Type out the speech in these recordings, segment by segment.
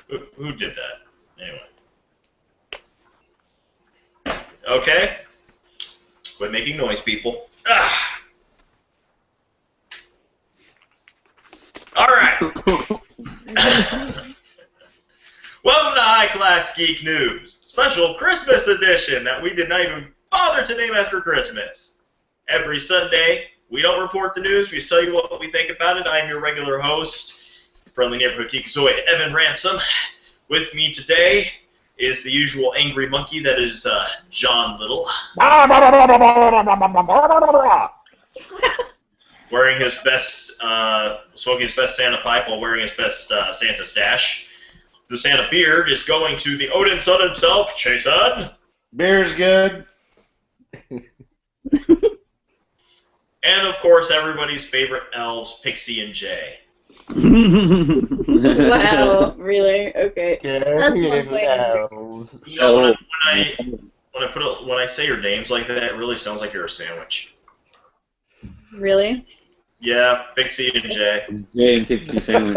Who did that? Anyway. Okay. Quit making noise, people. Ah. All right. Welcome to High Class Geek News, special Christmas edition that we did not even bother to name after Christmas. Every Sunday, we don't report the news, we just tell you what we think about it. I am your regular host, friendly neighborhood geekazoid, Evan Ransom. With me today is the usual angry monkey that is John Little. Wearing his best, smoking his best Santa pipe while wearing his best Santa stash. The Santa beard is going to the Odin son himself, Jason. Beer's good. And, of course, everybody's favorite elves, Pixie and Jay. Wow, really? Okay. That's one way. You know, when I say your names like that, it really sounds like you're a sandwich. Really? Yeah, Pixie and Jay. Jay and Pixie sandwich.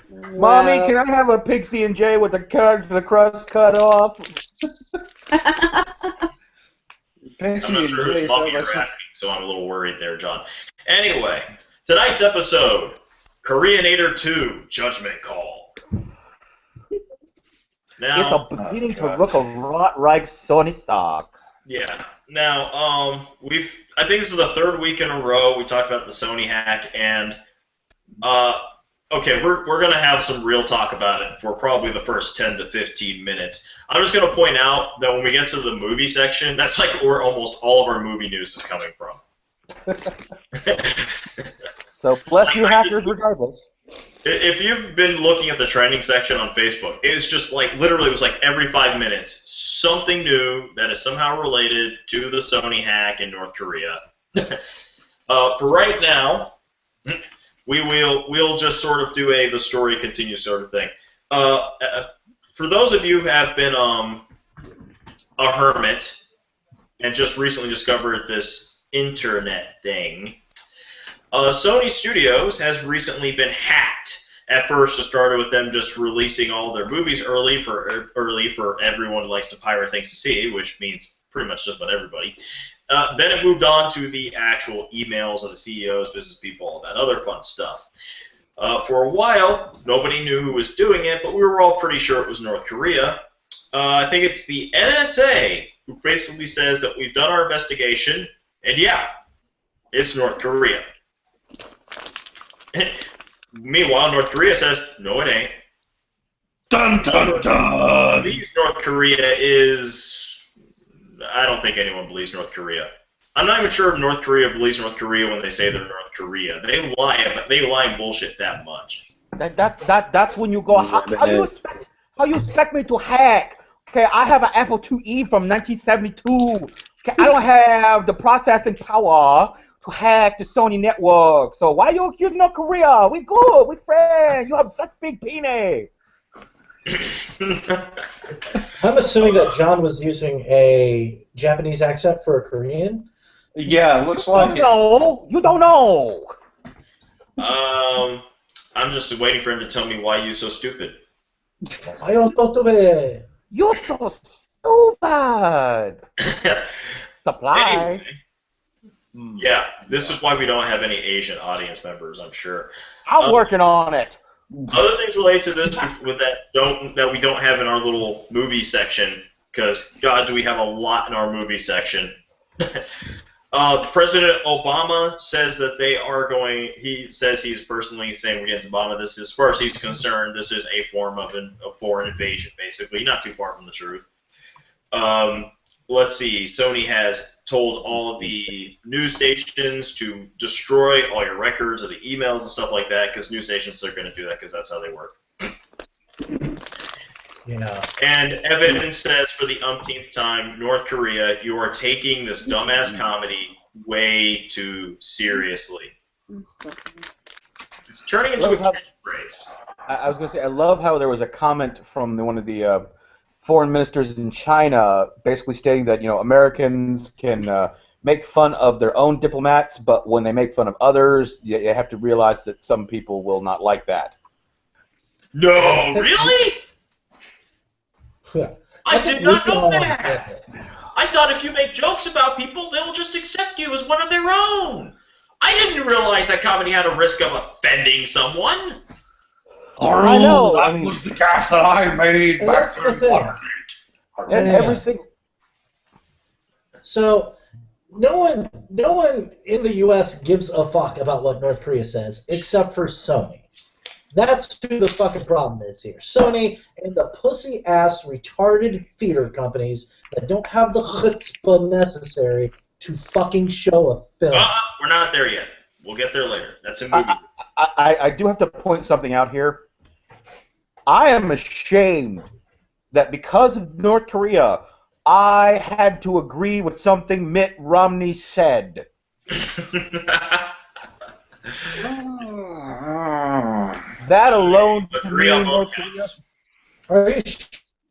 Mommy, can I have a Pixie and Jay with the crust cut off? I'm not sure whose mommy you're asking, so I'm a little worried there, John. Anyway, tonight's episode, Koreanator 2, Judgment Call. Now, It's a beginning to look a lot like Sony stock. Yeah. Now, I think this is the third week in a row we talked about the Sony hack, and okay, we're gonna have some real talk about it for probably the first 10 to 15 minutes. I'm just gonna point out that when we get to the movie section, that's like where almost all of our movie news is coming from. So bless you hackers regardless. If you've been looking at the trending section on Facebook, it's just like, literally, it was like every 5 minutes, something new that is somehow related to the Sony hack in North Korea. For right now, we'll just sort of do the story continues sort of thing. For those of you who have been a hermit and just recently discovered this internet thing, Sony Studios has recently been hacked. At first, it started with them just releasing all their movies early for everyone who likes to pirate things to see, which means pretty much just about everybody. Then it moved on to the actual emails of the CEOs, business people, all that other fun stuff. For a while, nobody knew who was doing it, but we were all pretty sure it was North Korea. I think it's the NSA who basically says that we've done our investigation, and yeah, it's North Korea. Meanwhile, North Korea says, no, it ain't. Dun dun dun! Believes North Korea is... I don't think anyone believes North Korea. I'm not even sure if North Korea believes North Korea when they say they're North Korea. They lie, but they lie and bullshit that much. That's when you go, how you expect me to hack? Okay, I have an Apple IIe from 1972. Okay, I don't have the processing power to hack the Sony network. So why you accuse North Korea? We good, we friends. You have such big penis. I'm assuming that John was using a Japanese accent for a Korean. Yeah, looks like it. No, you don't know. I'm just waiting for him to tell me why you're so stupid. You're so stupid. Supply. Anyway, yeah, this is why we don't have any Asian audience members, I'm sure. I'm working on it. Other things related to this with that we don't have in our little movie section, because God, do we have a lot in our movie section. President Obama says that they are going. He says he's personally saying we're getting to Obama. This is, as far as he's concerned, this is a form of a foreign invasion, basically. Not too far from the truth. Let's see. Sony has told all of the news stations to destroy all your records of the emails and stuff like that, because news stations are going to do that because that's how they work. Yeah. And Evan says for the umpteenth time, North Korea, you are taking this dumbass comedy way too seriously. It's turning into a catchphrase. I was going to say, I love how there was a comment from one of the foreign ministers in China basically stating that, you know, Americans can make fun of their own diplomats, but when they make fun of others, you have to realize that some people will not like that. No, really? Yeah. I did not know that. I thought if you make jokes about people, they'll just accept you as one of their own. I didn't realize that comedy had a risk of offending someone. I know. That was the gaff that I made back That's the in thing. Watergate. And everything. So no one in the U.S. gives a fuck about what North Korea says, except for Sony. That's who the fucking problem is here. Sony and the pussy-ass, retarded theater companies that don't have the chutzpah necessary to fucking show a film. We're not there yet. We'll get there later. That's a movie. I do have to point something out here. I am ashamed that because of North Korea, I had to agree with something Mitt Romney said. That alone to Agree me, on North both Korea. counts. Are you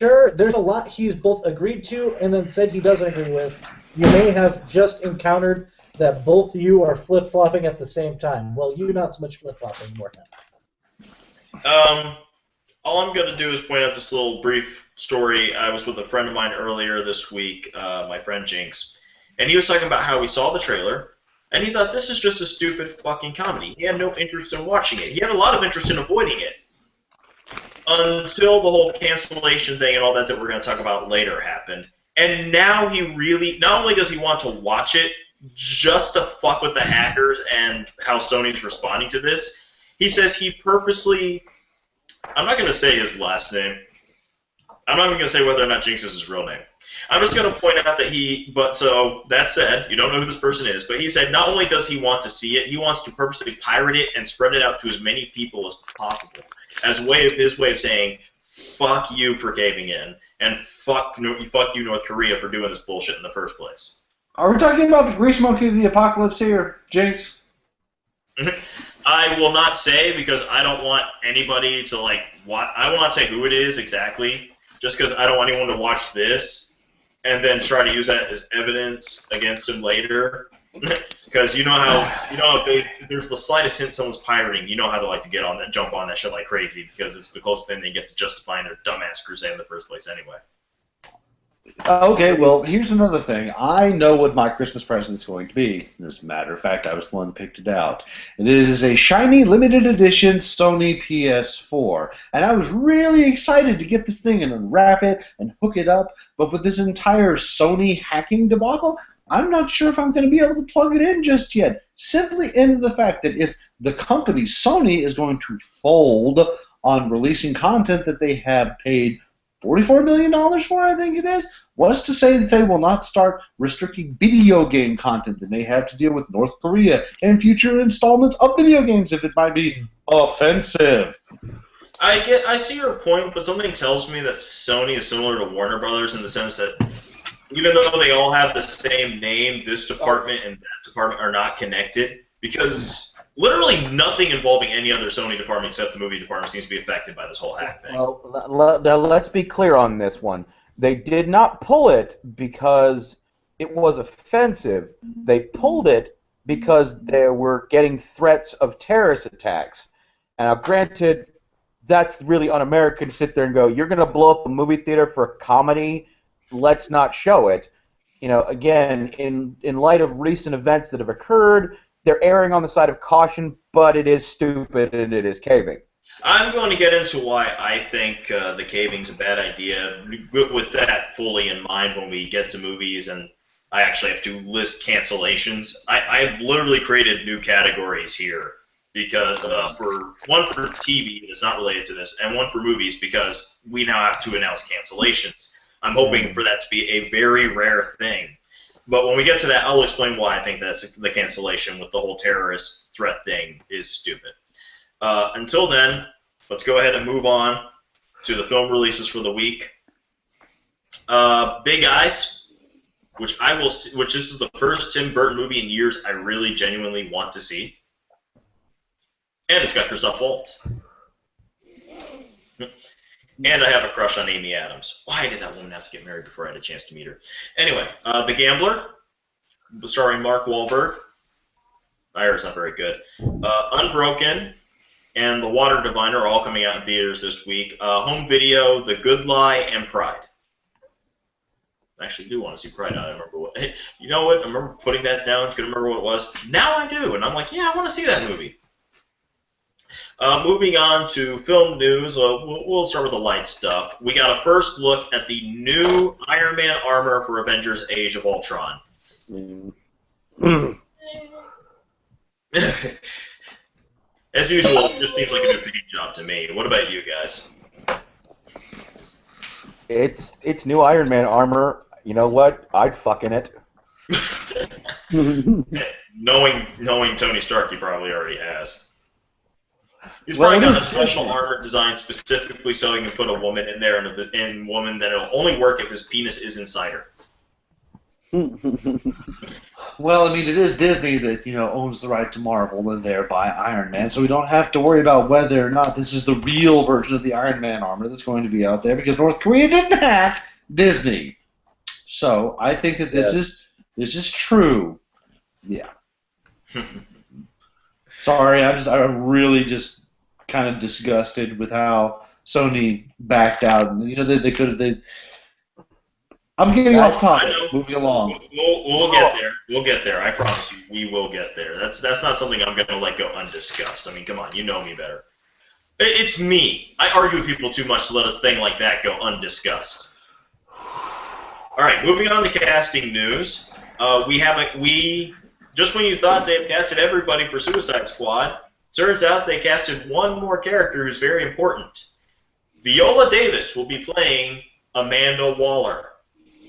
sure? There's a lot he's both agreed to and then said he doesn't agree with. You may have just encountered that both of you are flip-flopping at the same time. Well, you not so much flip-flopping more now. All I'm going to do is point out this little brief story. I was with a friend of mine earlier this week, my friend Jinx, and he was talking about how he saw the trailer, and he thought, this is just a stupid fucking comedy. He had no interest in watching it. He had a lot of interest in avoiding it. Until the whole cancellation thing and all that we're going to talk about later happened. And now he really, not only does he want to watch it just to fuck with the hackers and how Sony's responding to this, he says he purposely, I'm not going to say his last name. I'm not even going to say whether or not Jinx is his real name. I'm just going to point out that so that said, you don't know who this person is, but he said not only does he want to see it, he wants to purposely pirate it and spread it out to as many people as possible, as his way of saying, fuck you for caving in, and fuck you, North Korea, for doing this bullshit in the first place. Are we talking about the grease monkey of the apocalypse here, Jinx? I will not say, because I don't want anybody to, I will not say who it is exactly, just because I don't want anyone to watch this and then try to use that as evidence against him later. Because you know how if there's the slightest hint someone's pirating, you know how they like to jump on that shit like crazy, because it's the closest thing they get to justifying their dumbass crusade in the first place anyway. Okay, well, here's another thing. I know what my Christmas present is going to be. As a matter of fact, I was the one that picked it out. And it is a shiny, limited edition Sony PS4. And I was really excited to get this thing and unwrap it and hook it up. But with this entire Sony hacking debacle, I'm not sure if I'm going to be able to plug it in just yet. Simply in the fact that if the company Sony is going to fold on releasing content that they have paid $44 million for, I think it is, was to say that they will not start restricting video game content that may have to deal with North Korea and future installments of video games if it might be offensive. I see your point, but something tells me that Sony is similar to Warner Brothers in the sense that even though they all have the same name, this department and that department are not connected, because literally nothing involving any other Sony department except the movie department seems to be affected by this whole hack thing. Well, let's be clear on this one. They did not pull it because it was offensive. They pulled it because they were getting threats of terrorist attacks. And granted, that's really un-American to sit there and go, you're going to blow up a movie theater for a comedy? Let's not show it. You know, again, in light of recent events that have occurred, they're erring on the side of caution, but it is stupid and it is caving. I'm going to get into why I think the caving's a bad idea, with that fully in mind when we get to movies and I actually have to list cancellations. I've literally created new categories here, because one for TV that's not related to this, and one for movies because we now have to announce cancellations. I'm hoping for that to be a very rare thing. But when we get to that, I'll explain why I think that's the cancellation with the whole terrorist threat thing is stupid. Until then, let's go ahead and move on to the film releases for the week. Big Eyes, which this is the first Tim Burton movie in years I really genuinely want to see. And it's got Christoph Waltz. And I have a crush on Amy Adams. Why did that woman have to get married before I had a chance to meet her? Anyway, The Gambler, starring Mark Wahlberg. I heard it's not very good. Unbroken, and The Water Diviner are all coming out in theaters this week. Home Video, The Good Lie, and Pride. I actually do want to see Pride. I don't remember what. Hey, you know what? I remember putting that down. Couldn't remember what it was. Now I do, and I'm like, yeah, I want to see that movie. Moving on to film news, we'll start with the light stuff. We got a first look at the new Iron Man armor for Avengers: Age of Ultron. As usual, it just seems like a new paint job to me. What about you guys? It's new Iron Man armor. You know what? I'd fuck in it. knowing Tony Stark, he probably already has. He's probably got a special armor designed specifically so he can put a woman in there, and woman that'll only work if his penis is inside her. Well, I mean, it is Disney that owns the right to Marvel and thereby Iron Man, so we don't have to worry about whether or not this is the real version of the Iron Man armor that's going to be out there because North Korea didn't hack Disney. So I think that this is true. Yeah. Sorry, I'm really just kind of disgusted with how Sony backed out. They could have. I'm getting off topic. Moving along. We'll get there. We'll get there. I promise you, we will get there. That's not something I'm going to let go undiscussed. I mean, come on, you know me better. It's me. I argue with people too much to let a thing like that go undiscussed. All right, moving on to casting news. Just when you thought they had casted everybody for Suicide Squad, turns out they casted one more character who's very important. Viola Davis will be playing Amanda Waller.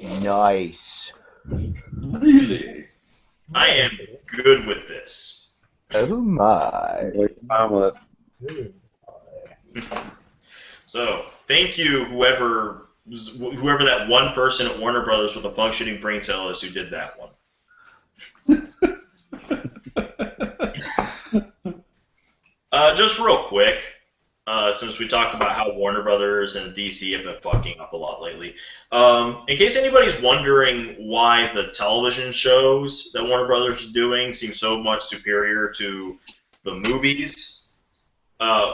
Nice. Really? I am good with this. Oh my. So, thank you, whoever that one person at Warner Brothers with a functioning brain cell is who did that one. Just real quick, since we talked about how Warner Brothers and DC have been fucking up a lot lately, in case anybody's wondering why the television shows that Warner Brothers is doing seem so much superior to the movies,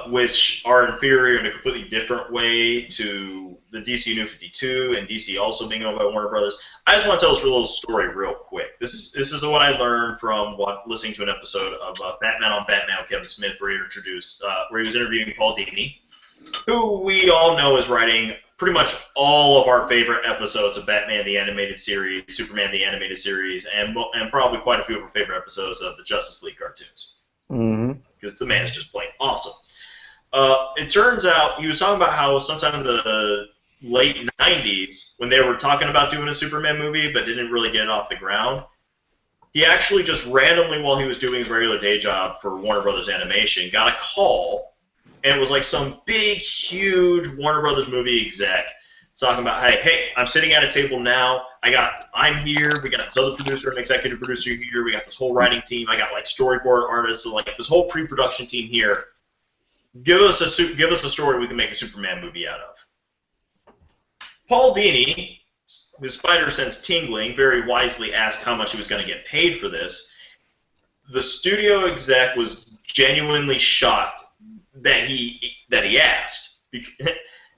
which are inferior in a completely different way to the DC New 52 and DC also being owned by Warner Brothers, I just want to tell this little story real quick. This is what I learned from listening to an episode of Batman on Batman with Kevin Smith where he was interviewing Paul Dini, who we all know is writing pretty much all of our favorite episodes of Batman the Animated Series, Superman the Animated Series, and probably quite a few of our favorite episodes of the Justice League cartoons. Because the man is just plain awesome. It turns out he was talking about how sometime in the late 90s, when they were talking about doing a Superman movie but didn't really get it off the ground, he actually just randomly, while he was doing his regular day job for Warner Brothers Animation, got a call, and it was like some big, huge Warner Brothers movie exec talking about, hey, I'm sitting at a table now, I'm here, we got this other producer and executive producer here, we got this whole writing team, I got like storyboard artists, so like this whole pre-production team here. Give us a story we can make a Superman movie out of. Paul Dini, his spider sense tingling, very wisely asked how much he was going to get paid for this. The studio exec was genuinely shocked that he asked.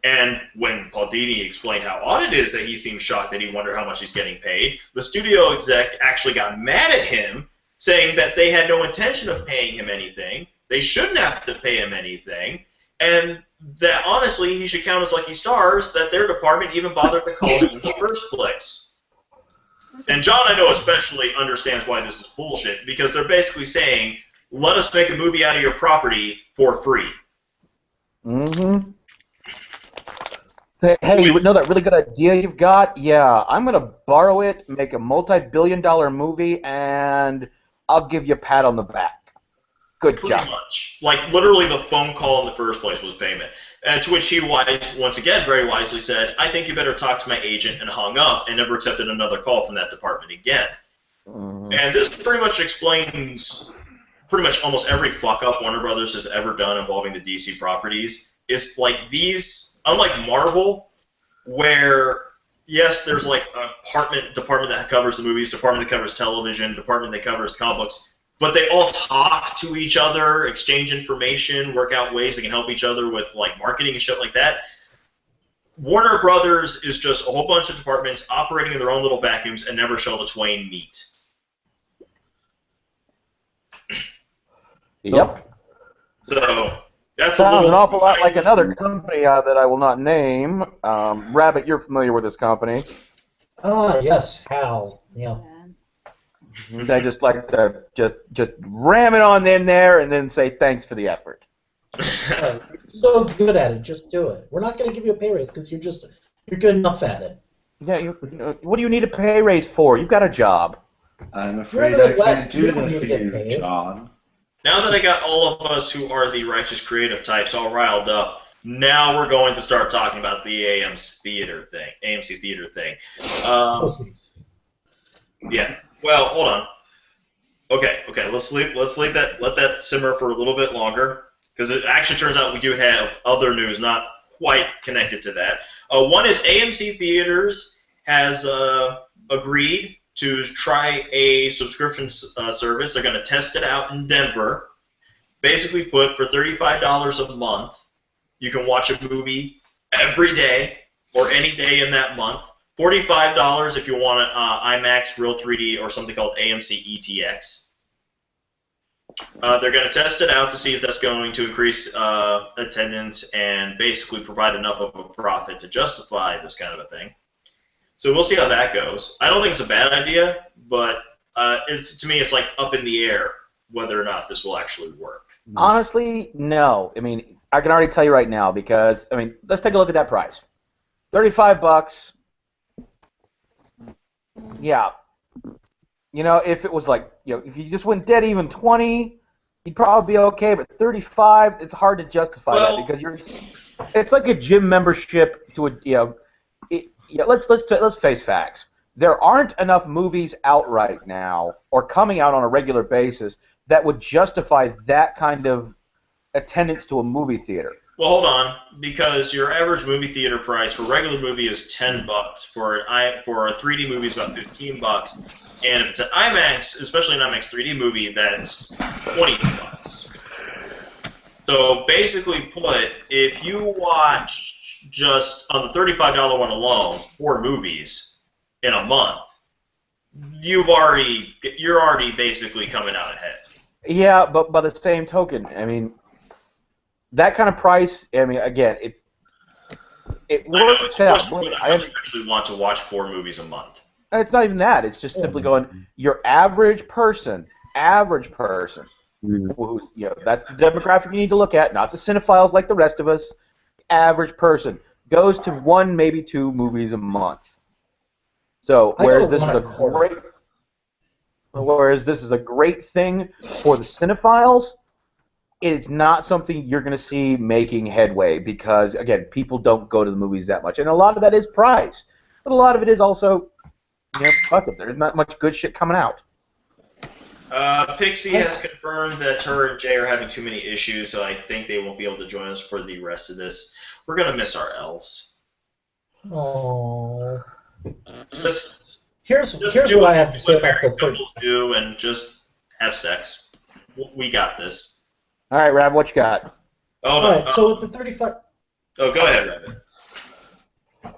And when Paul Dini explained how odd it is that he seemed shocked that he wondered how much he's getting paid, the studio exec actually got mad at him, saying that they had no intention of paying him anything, they shouldn't have to pay him anything, and that honestly he should count as lucky stars that their department even bothered to call him in the first place. And John, I know especially, understands why this is bullshit, because they're basically saying, let us make a movie out of your property for free. Hey, you know that really good idea you've got? Yeah, I'm going to borrow it, make a multi-billion-dollar movie, and I'll give you a pat on the back. Good job. Pretty much. Like, literally the phone call in the first place was payment. To which he, once again, very wisely said, I think you better talk to my agent, and hung up, and never accepted another call from that department again. And this pretty much explains pretty much almost every fuck-up Warner Brothers has ever done involving the DC properties. It's like these, unlike Marvel, where, yes, there's like a department that covers the movies, department that covers television, department that covers comic books. but they all talk to each other, exchange information, work out ways they can help each other with like marketing and shit like that. Warner Brothers is just a whole bunch of departments operating in their own little vacuums and never shall the twain meet. Yep. So that's Sounds an awful lot like another company that I will not name. Rabbit, you're familiar with this company. Yes, Hal. Yeah. They just like to just ram it on in there and then say thanks for the effort. You're so good at it, just do it. We're not going to give you a pay raise because you're good enough at it. Yeah, what do you need a pay raise for? You've got a job. I'm afraid I can't do that for you, paid. John. Now that I got all of us who are the righteous creative types all riled up, now we're going to start talking about the AMC Theater thing. Yeah. Well, hold on. Okay. Let that simmer for a little bit longer, because it actually turns out we do have other news not quite connected to that. One is AMC Theaters has agreed to try a subscription service. They're going to test it out in Denver. Basically put, for $35 a month, you can watch a movie every day or any day in that month. $45 if you want an IMAX, Real 3D, or something called AMC ETX. They're going to test it out to see if that's going to increase attendance and basically provide enough of a profit to justify this kind of a thing. So we'll see how that goes. I don't think it's a bad idea, but to me it's like up in the air whether or not this will actually work. Honestly, no. I mean, I can already tell you right now because, I mean, let's take a look at that price. $35. Yeah. You know, if it was like, you know, if you just went dead even 20, you'd probably be okay, but 35, it's hard to justify that because it's like a gym membership to a, you know, let's face facts. There aren't enough movies out right now or coming out on a regular basis that would justify that kind of attendance to a movie theater. Well, hold on, because your average movie theater price for a regular movie is $10. For a 3D movie is about $15, and if it's an IMAX, especially an IMAX 3D movie, that's $20. So basically, put, if you watch just on the $35 one alone 4 movies in a month, you're already basically coming out ahead. Yeah, but by the same token, I mean, that kind of price, I mean, again, it works out. I actually want to watch 4 movies a month. It's not even that. It's just simply going, your average person, who's, you know, that's the demographic you need to look at, not the cinephiles like the rest of us. Average person goes to 1, maybe 2 movies a month. So whereas this is a great thing for the cinephiles, it's not something you're going to see making headway because, again, people don't go to the movies that much. And a lot of that is price. But a lot of it is also, you know, fuck it, there's not much good shit coming out. Pixie has confirmed that her and Jay are having too many issues, so I think they won't be able to join us for the rest of this. We're going to miss our elves. Oh. Here's what I have to say about the couples do and just have sex. We got this. All right, Rab, what you got? Oh, no. All right, so with the $35. Oh, go ahead, Rabbit.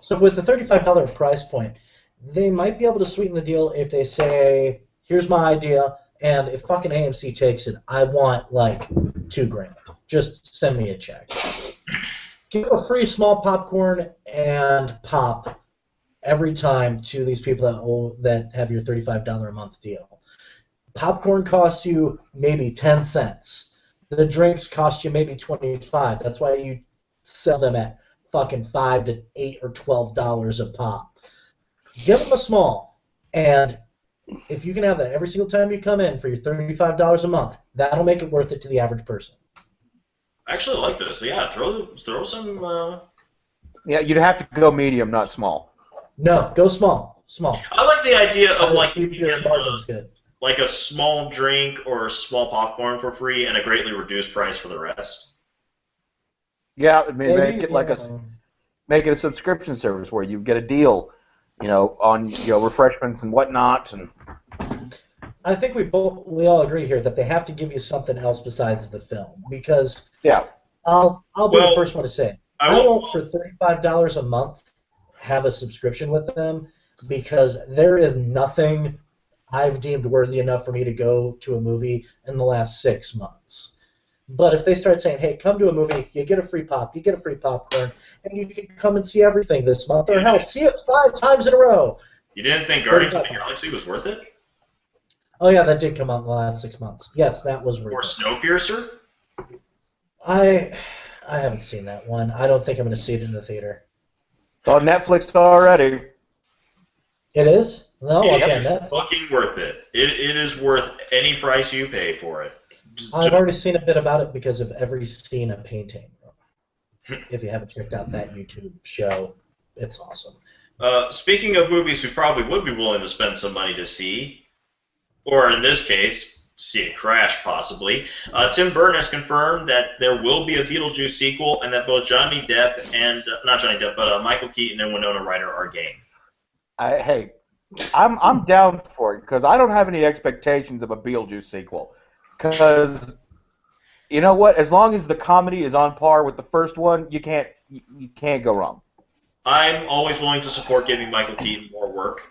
So with the $35 price point, they might be able to sweeten the deal if they say, "Here's my idea, and if fucking AMC takes it, I want like $2,000. Just send me a check. Give a free small popcorn and pop every time to these people that have your $35 a month deal. Popcorn costs you maybe 10 cents. The drinks cost you maybe 25. That's why you sell them at fucking $5 to $8 or $12 a pop. Give them a small, and if you can have that every single time you come in for your $35 a month, that'll make it worth it to the average person. I actually like this. Yeah, throw some. Yeah, you'd have to go medium, not small. No, go small. Small. I like the idea of like keep your margins good. Like a small drink or a small popcorn for free and a greatly reduced price for the rest. Yeah, I mean, make it a subscription service where you get a deal, you know, on refreshments and whatnot. And I think we all agree here that they have to give you something else besides the film, because I'll be the first one to say I won't for $35 a month have a subscription with them, because there is nothing I've deemed worthy enough for me to go to a movie in the last 6 months. But if they start saying, hey, come to a movie, you get a free pop, you get a free popcorn, and you can come and see everything this month, or hell, see it 5 times in a row. You didn't think Guardians of the Galaxy was worth it? Oh, yeah, that did come out in the last 6 months. Yes, that was worth it. Or Snowpiercer? I haven't seen that one. I don't think I'm going to see it in the theater. It's on Netflix already. It is? No, it watch is on Netflix. Fucking worth it. It is worth any price you pay for it. I've already seen a bit about it because of every scene of painting. If you haven't checked out that YouTube show, it's awesome. Speaking of movies who probably would be willing to spend some money to see, or in this case, see it crash possibly, Tim Burton has confirmed that there will be a Beetlejuice sequel, and that both Johnny Depp and not Johnny Depp, but Michael Keaton and Winona Ryder are game. Hey, I'm down for it because I don't have any expectations of a Beetlejuice sequel. Because you know what? As long as the comedy is on par with the first one, you can't go wrong. I'm always willing to support giving Michael Keaton more work.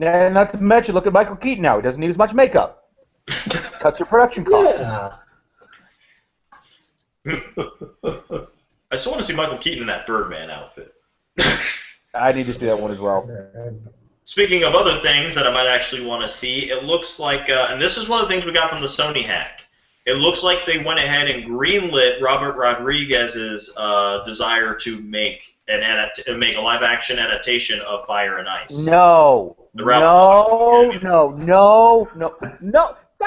And not to mention, look at Michael Keaton now. He doesn't need as much makeup. Cuts your production costs. Yeah. I still want to see Michael Keaton in that Birdman outfit. I need to see that one as well. Speaking of other things that I might actually want to see, it looks like, and this is one of the things we got from the Sony hack, it looks like they went ahead and greenlit Robert Rodriguez's desire to make a live-action adaptation of Fire and Ice. No. That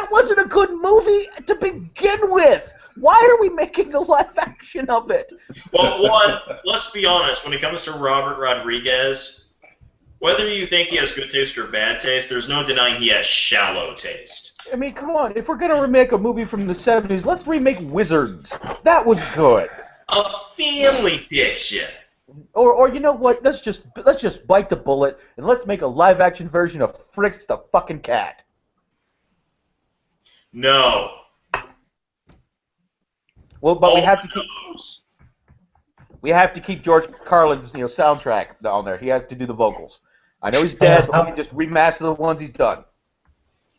wasn't a good movie to begin with. Why are we making a live action of it? Well, one, let's be honest, when it comes to Robert Rodriguez, whether you think he has good taste or bad taste, there's no denying he has shallow taste. I mean, come on. If we're going to remake a movie from the 70s, let's remake Wizards. That was good. A family picture. Or you know what? Let's just bite the bullet and let's make a live-action version of Fritz the fucking cat. No. Well, but we have to keep George Carlin's soundtrack down there. He has to do the vocals. I know he's dead, but we can just remaster the ones he's done.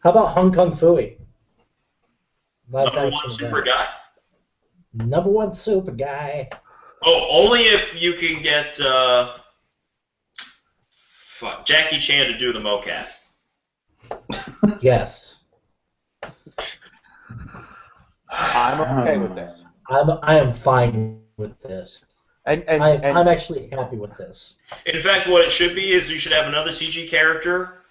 How about Hong Kong Phooey? Number one super guy. Number one super guy. Oh, only if you can get Jackie Chan to do the mocap. Yes. I'm okay with this. I am fine with this. And I'm actually happy with this. In fact, what it should be is you should have another CG character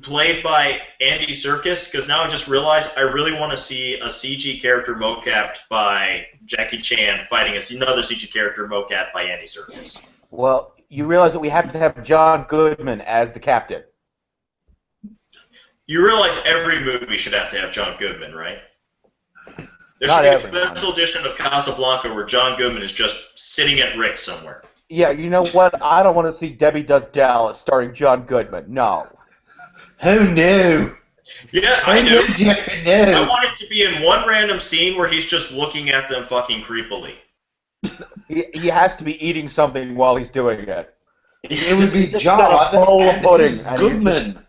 played by Andy Serkis, because now I just realized I really want to see a CG character mocapped by Jackie Chan fighting another CG character mocapped by Andy Serkis. Well, you realize that we have to have John Goodman as the captain. You realize every movie should have to have John Goodman, right? There should be a special edition of Casablanca where John Goodman is just sitting at Rick's somewhere. Yeah, you know what? I don't want to see Debbie Does Dallas starring John Goodman. No. Oh no. Yeah, I do. No. I want it to be in one random scene where he's just looking at them fucking creepily. He has to be eating something while he's doing it. It would be Just John got a bowl of pudding. Goodman.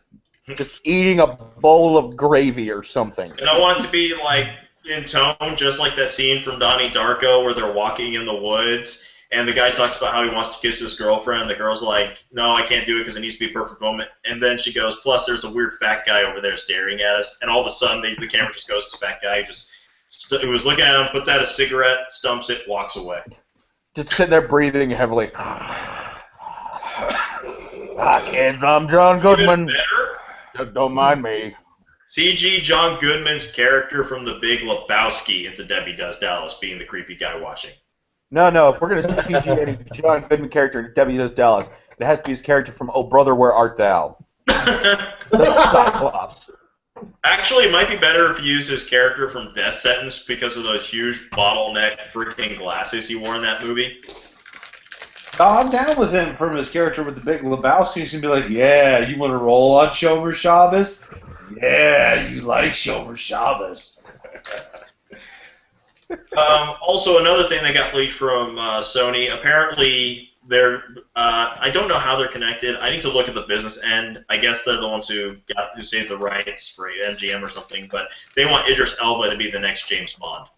Just eating a bowl of gravy or something. And I want it to be like in tone, just like that scene from Donnie Darko where they're walking in the woods, and the guy talks about how he wants to kiss his girlfriend. The girl's like, "No, I can't do it because it needs to be a perfect moment." And then she goes, "Plus, there's a weird fat guy over there staring at us." And all of a sudden, the camera just goes to this fat guy who was looking at him, puts out a cigarette, stumps it, walks away. Just sitting there breathing heavily. Kids, I'm John Goodman. Just don't mind me. CG John Goodman's character from The Big Lebowski into Debbie Does Dallas being the creepy guy watching. No, if we're going to CG any John Goodman character in Debbie Does Dallas, it has to be his character from Oh Brother, Where Art Thou? Cyclops. Actually, it might be better if you use his character from Death Sentence because of those huge bottleneck freaking glasses he wore in that movie. I'm down with him from his character with the Big Lebowski. He's gonna be like, yeah, you want to roll on Shomer Shabbos? Yeah, you like Shomer Shabbos. Also, another thing that got leaked from Sony, apparently they're, I don't know how they're connected. I need to look at the business end. I guess they're the ones who saved the rights for MGM or something, but they want Idris Elba to be the next James Bond.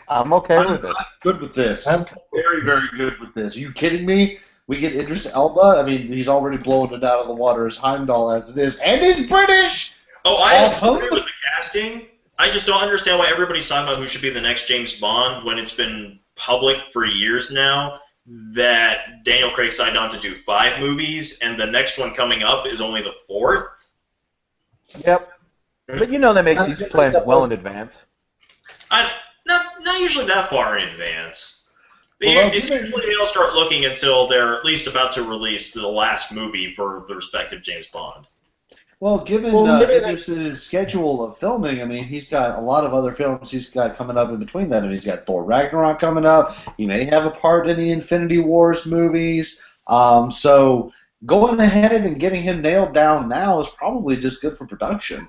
I'm okay with this. I'm good with this. I'm very, very good with this. Are you kidding me? We get Idris Elba? I mean, he's already blowing it out of the water as Heimdall as it is, and he's British! Oh, I agree with the casting. I just don't understand why everybody's talking about who should be the next James Bond when it's been public for years now that Daniel Craig signed on to do 5 movies, and the next one coming up is only the 4th. Yep. But you know they make these plans well in advance. Not usually that far in advance. Well, Usually they don't start looking until they're at least about to release the last movie for the respective James Bond. Well, given Idris's schedule of filming, I mean, he's got a lot of other films he's got coming up in between that. I mean, he's got Thor Ragnarok coming up. He may have a part in the Infinity Wars movies. So going ahead and getting him nailed down now is probably just good for production.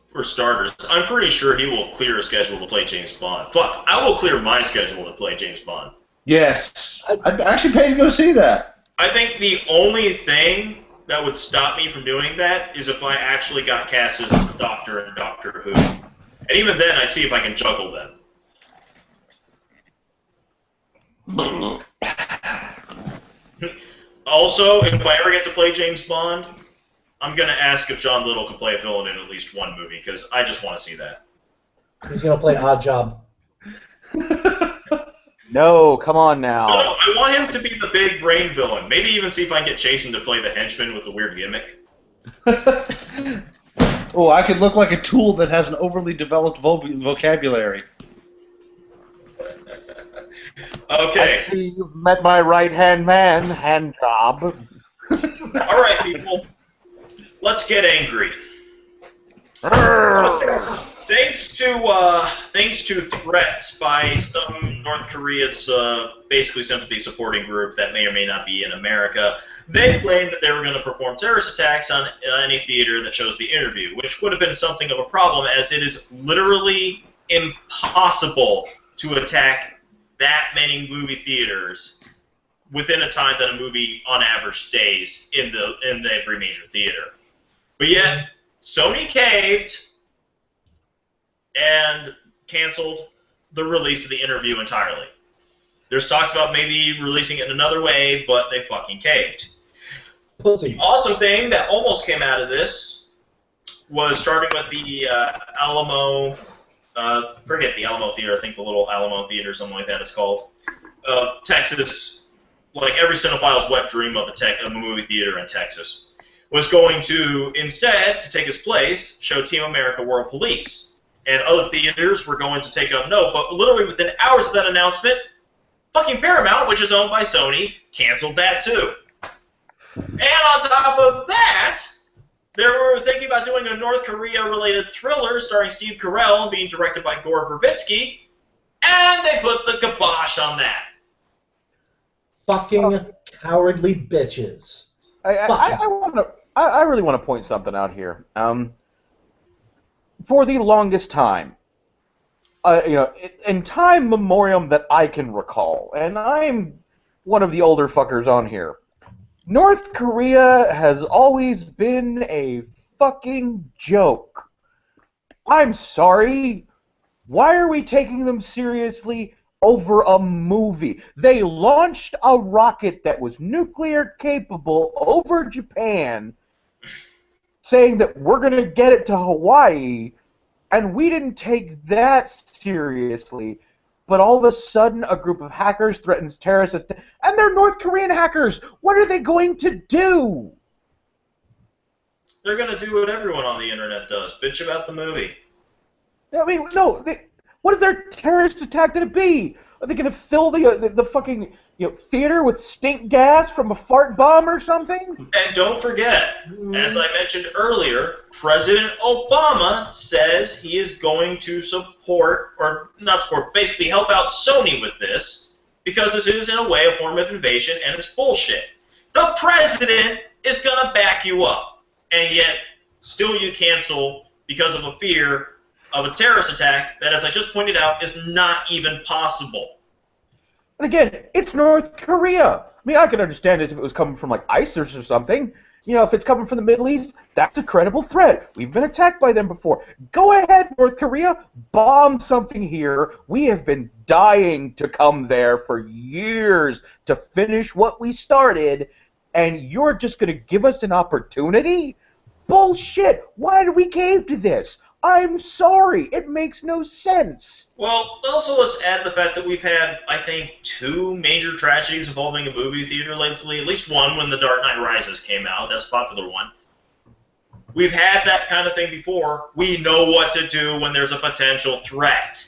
For starters, I'm pretty sure he will clear a schedule to play James Bond. Fuck, I will clear my schedule to play James Bond. Yes. I'd actually pay to go see that. I think the only thing that would stop me from doing that is if I actually got cast as a Doctor in Doctor Who. And even then, I'd see if I can juggle them. Also, if I ever get to play James Bond, I'm going to ask if John Little can play a villain in at least one movie, because I just want to see that. He's going to play Odd Job. No, come on now. No, I want him to be the big brain villain. Maybe even see if I can get Jason to play the henchman with the weird gimmick. Oh, I could look like a tool that has an overly developed vocabulary. Okay. I see you've met my right-hand man, hand job. All right, people. Let's get angry. Thanks to threats by some North Korea's basically sympathy supporting group that may or may not be in America, they claimed that they were going to perform terrorist attacks on any theater that shows the interview, which would have been something of a problem, as it is literally impossible to attack that many movie theaters within a time that a movie on average stays in every major theater. But yet, Sony caved and canceled the release of the interview entirely. There's talks about maybe releasing it in another way, but they fucking caved. Pussy. The awesome thing that almost came out of this was starting with the Alamo, forget the Alamo Theater, I think the little Alamo Theater, something like that it's called. Texas, like every cinephile's wet dream of a movie theater in Texas, was going to, instead, to take its place, show Team America World Police. And other theaters were going to take up note, but literally within hours of that announcement, fucking Paramount, which is owned by Sony, canceled that too. And on top of that, they were thinking about doing a North Korea-related thriller starring Steve Carell and being directed by Gore Verbinski, and they put the kibosh on that. Fucking cowardly bitches. I really want to point something out here. For the longest time, in time memoriam that I can recall, and I'm one of the older fuckers on here, North Korea has always been a fucking joke. I'm sorry. Why are we taking them seriously over a movie? They launched a rocket that was nuclear capable over Japan, saying that we're going to get it to Hawaii, and we didn't take that seriously. But all of a sudden, a group of hackers threatens terrorists, and they're North Korean hackers. What are they going to do? They're going to do what everyone on the internet does, bitch about the movie. I mean, no. What is their terrorist attack going to be? Are they going to fill the fucking theater with stink gas from a fart bomb or something? And don't forget, as I mentioned earlier, President Obama says he is going to support, or not support, basically help out Sony with this, because this is, in a way, a form of invasion, and it's bullshit. The president is going to back you up, and yet still you cancel because of a fear of a terrorist attack that, as I just pointed out, is not even possible. And again, it's North Korea. I mean, I could understand this if it was coming from, like, ISIS or something. You know, if it's coming from the Middle East, that's a credible threat. We've been attacked by them before. Go ahead, North Korea, bomb something here. We have been dying to come there for years to finish what we started, and you're just going to give us an opportunity? Bullshit! Why did we cave to this? I'm sorry. It makes no sense. Well, also let's add the fact that we've had, I think, 2 major tragedies involving a movie theater lately. At least one when The Dark Knight Rises came out. That's a popular one. We've had that kind of thing before. We know what to do when there's a potential threat.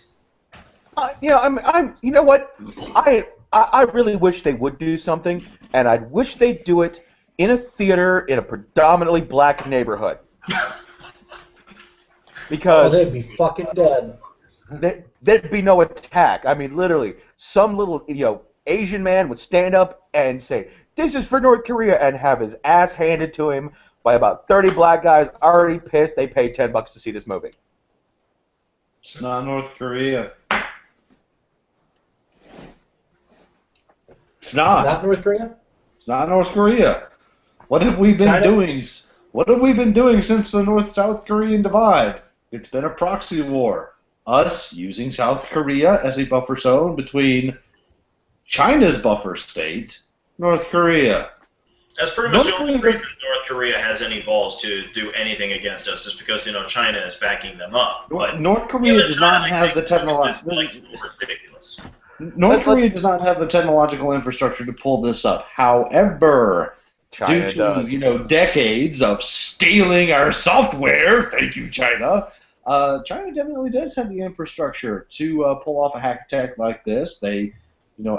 You know, you know what? I really wish they would do something, and I wish they'd do it in a theater in a predominantly black neighborhood. Because they'd be fucking dead. There'd be no attack. I mean, literally, some little, Asian man would stand up and say, "This is for North Korea," and have his ass handed to him by about 30 black guys already pissed they paid $10 to see this movie. It's not North Korea. It's not. It's not North Korea? It's not North Korea. What have we been doing? What have we been doing since the North-South Korean divide? It's been a proxy war. Us using South Korea as a buffer zone between China's buffer state, North Korea. That's pretty much the only reason North Korea has any balls to do anything against us is because, China is backing them up. But North Korea does not have the technological... ridiculous. North Korea does not have the technological infrastructure to pull this up. However, China due to decades of stealing our software, thank you, China. China definitely does have the infrastructure to pull off a hack attack like this. They,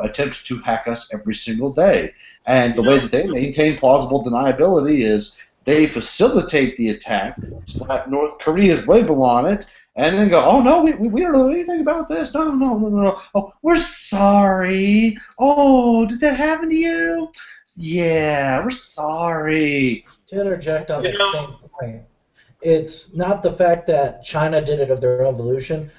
attempt to hack us every single day, and the way that they maintain plausible deniability is they facilitate the attack, slap North Korea's label on it, and then go, "Oh no, we don't know anything about this. No. Oh, we're sorry. Oh, did that happen to you? Yeah, we're sorry." To interject on that same point, it's not the fact that China did it of their own volition.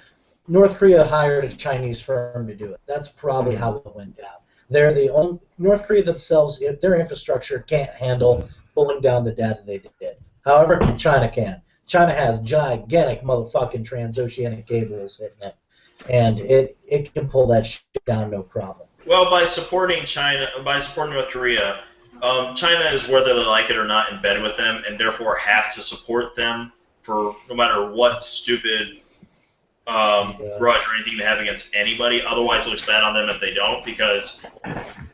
North Korea hired a Chinese firm to do it. That's probably how it went down. They're the only North Korea themselves, if their infrastructure can't handle pulling down the data they did. However, China can. China has gigantic motherfucking transoceanic cables hitting it, and it can pull that shit down no problem. Well, by supporting North Korea, China is, whether they like it or not, embedded with them, and therefore have to support them for no matter what stupid grudge or anything they have against anybody. Otherwise, it looks bad on them if they don't, because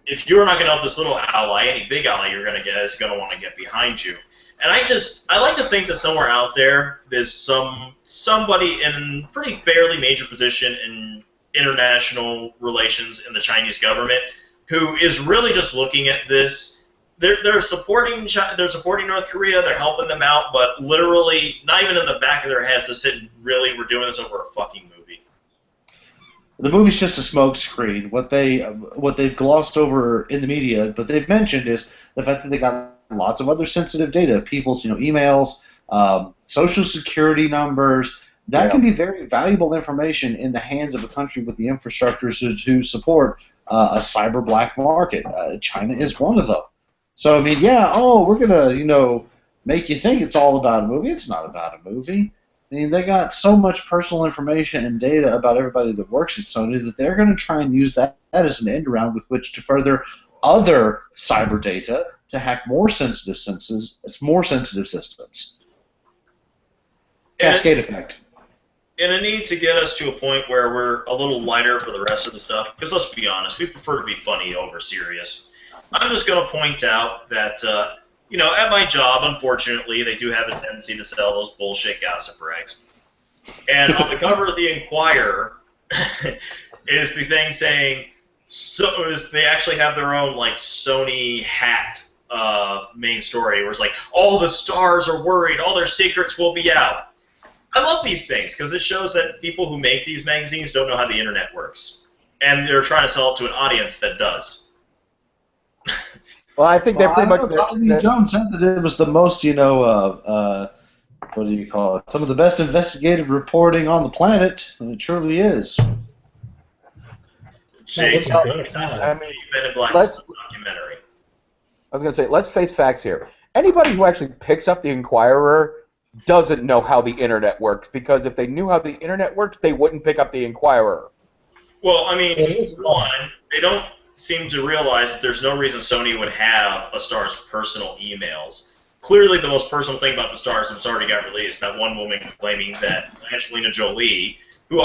if you're not going to help this little ally, any big ally you're going to get is going to want to get behind you. And I like to think that somewhere out there's somebody in pretty fairly major position in international relations in the Chinese government who is really just looking at this. They're supporting North Korea. They're helping them out, but literally not even in the back of their heads to sit and really, we're doing this over a fucking movie. The movie's just a smokescreen. What they've glossed over in the media, but they've mentioned is the fact that they got lots of other sensitive data, people's emails, social security numbers. That can be very valuable information in the hands of a country with the infrastructure to support a cyber black market. China is one of them. So, I mean, we're going to, make you think it's all about a movie. It's not about a movie. I mean, they got so much personal information and data about everybody that works at Sony that they're going to try and use that as an end around with which to further other cyber data to hack more sensitive systems. Cascade effect. And it needs to get us to a point where we're a little lighter for the rest of the stuff, because let's be honest, we prefer to be funny over serious. I'm just going to point out that, at my job, unfortunately, they do have a tendency to sell those bullshit gossip rags. And on the cover of the Inquirer is the thing saying, they actually have their own, Sony hacked main story, where it's like, all the stars are worried, all their secrets will be out. I love these things, because it shows that people who make these magazines don't know how the internet works. and they're trying to sell it to an audience that does. Well, I think they're pretty much. Tommy Lee Jones said that it was the most, what do you call it? Some of the best investigative reporting on the planet, and it truly is. Jake's I mean, Men in Black documentary. I was going to say, let's face facts here. Anybody who actually picks up the Inquirer doesn't know how the internet works, because if they knew how the internet works, they wouldn't pick up the Inquirer. Well, I mean, one, they don't seem to realize that there's no reason Sony would have a star's personal emails. Clearly, the most personal thing about the stars that's already got released, that one woman claiming that Angelina Jolie, who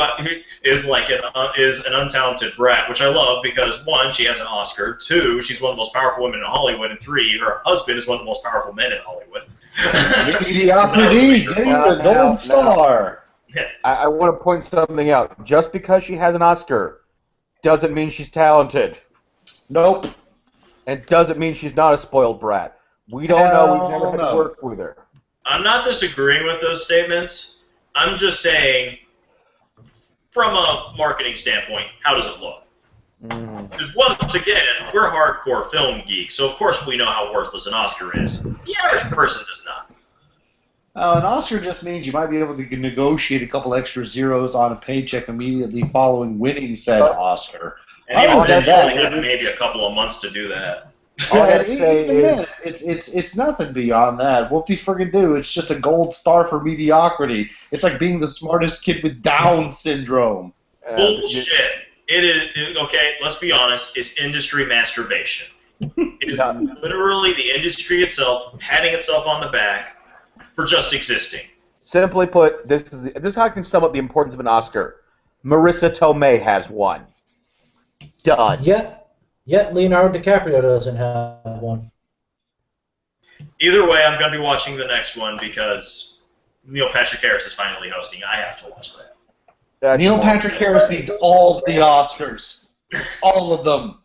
is like an untalented brat, which I love because, one, she has an Oscar, two, she's one of the most powerful women in Hollywood, and three, her husband is one of the most powerful men in Hollywood. Mediocrity, getting the gold star. I want to point something out. Just because she has an Oscar doesn't mean she's talented. Nope. And doesn't mean she's not a spoiled brat. We don't know. We've never had to work with her. I'm not disagreeing with those statements. I'm just saying, from a marketing standpoint, how does it look? Because once again, we're hardcore film geeks, so of course we know how worthless an Oscar is. The average person does not. An Oscar just means you might be able to negotiate a couple extra zeros on a paycheck immediately following winning said Oscar. And even then, you only have maybe a couple of months to do that. It's nothing beyond that. Whoop-de-friggin-do. It's just a gold star for mediocrity. It's like being the smartest kid with Down syndrome. Bullshit. It is, okay, let's be honest, it's industry masturbation. It is literally the industry itself patting itself on the back for just existing. Simply put, this is how I can sum up the importance of an Oscar. Marissa Tomei has one. Done. Yet Leonardo DiCaprio doesn't have one. Either way, I'm going to be watching the next one because Neil Patrick Harris is finally hosting. I have to watch that. Neil Patrick Harris needs all the Oscars. All of them.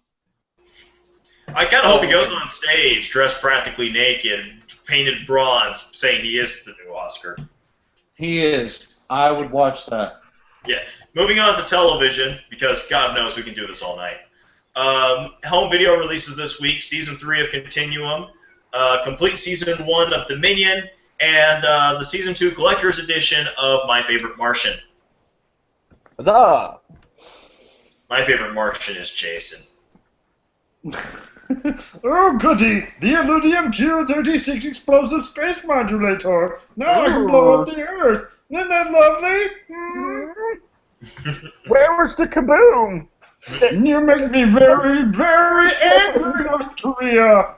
I kind of hope he goes on stage dressed practically naked, painted bronze, saying he is the new Oscar. He is. I would watch that. Yeah. Moving on to television, because God knows we can do this all night. Home video releases this week, Season 3 of Continuum, complete Season 1 of Dominion, and the Season 2 Collector's Edition of My Favorite Martian. Huzzah! My favorite Martian is Jason. Oh, goody! The Illudium Q-36 explosive space modulator! Now I can blow up the Earth! Isn't that lovely? Where was the kaboom? You make me very, very angry, North Korea!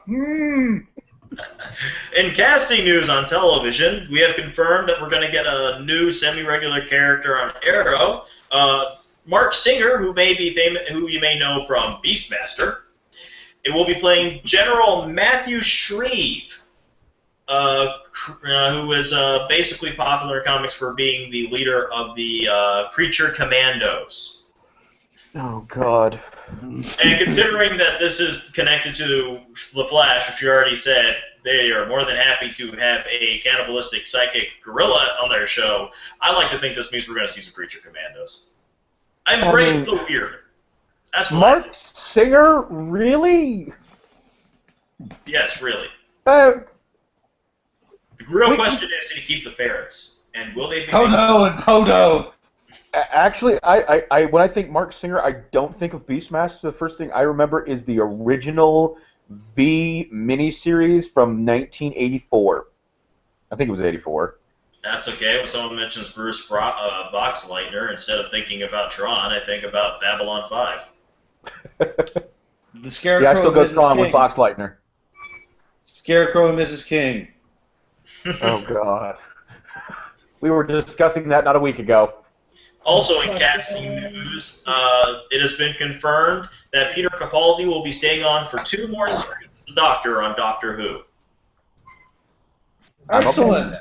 In casting news on television, we have confirmed that we're going to get a new semi-regular character on Arrow. Mark Singer, who you may know from Beastmaster. It will be playing General Matthew Shreve, who is basically popular in comics for being the leader of the Creature Commandos. Oh, God. And considering that this is connected to The Flash, which you already said, they are more than happy to have a cannibalistic psychic gorilla on their show, I like to think this means we're going to see some Creature Commandos. I embrace the weird. That's what Mark Singer, really? Yes, really. The real question is, did he keep the ferrets? And will they be... Hodo and Hodo! Actually, when I think Mark Singer, I don't think of Beastmaster. The first thing I remember is the original V miniseries from 1984. I think it was 84. That's okay. When someone mentions Bruce Boxleitner, instead of thinking about Tron, I think about Babylon 5. The Scarecrow. Yeah, I still go strong King. with Boxleitner. Scarecrow and Mrs. King. Oh, God. We were discussing that not a week ago. Also in casting news, it has been confirmed that Peter Capaldi will be staying on for 2 more series as the Doctor on Doctor Who. Excellent.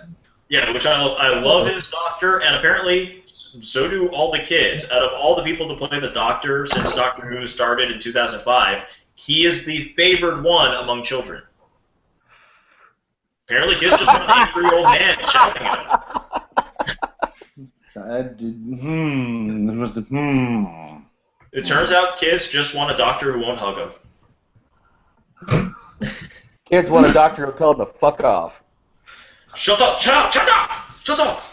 Yeah, which I love his Doctor, and apparently so do all the kids. Out of all the people to play the Doctor since Doctor Who started in 2005, he is the favored one among children. Apparently kids just want an angry old man shouting at him. It turns out kids just want a doctor who won't hug them. Kids want a doctor who'll tell them to fuck off. Shut up! Shut up! Shut up! Shut up!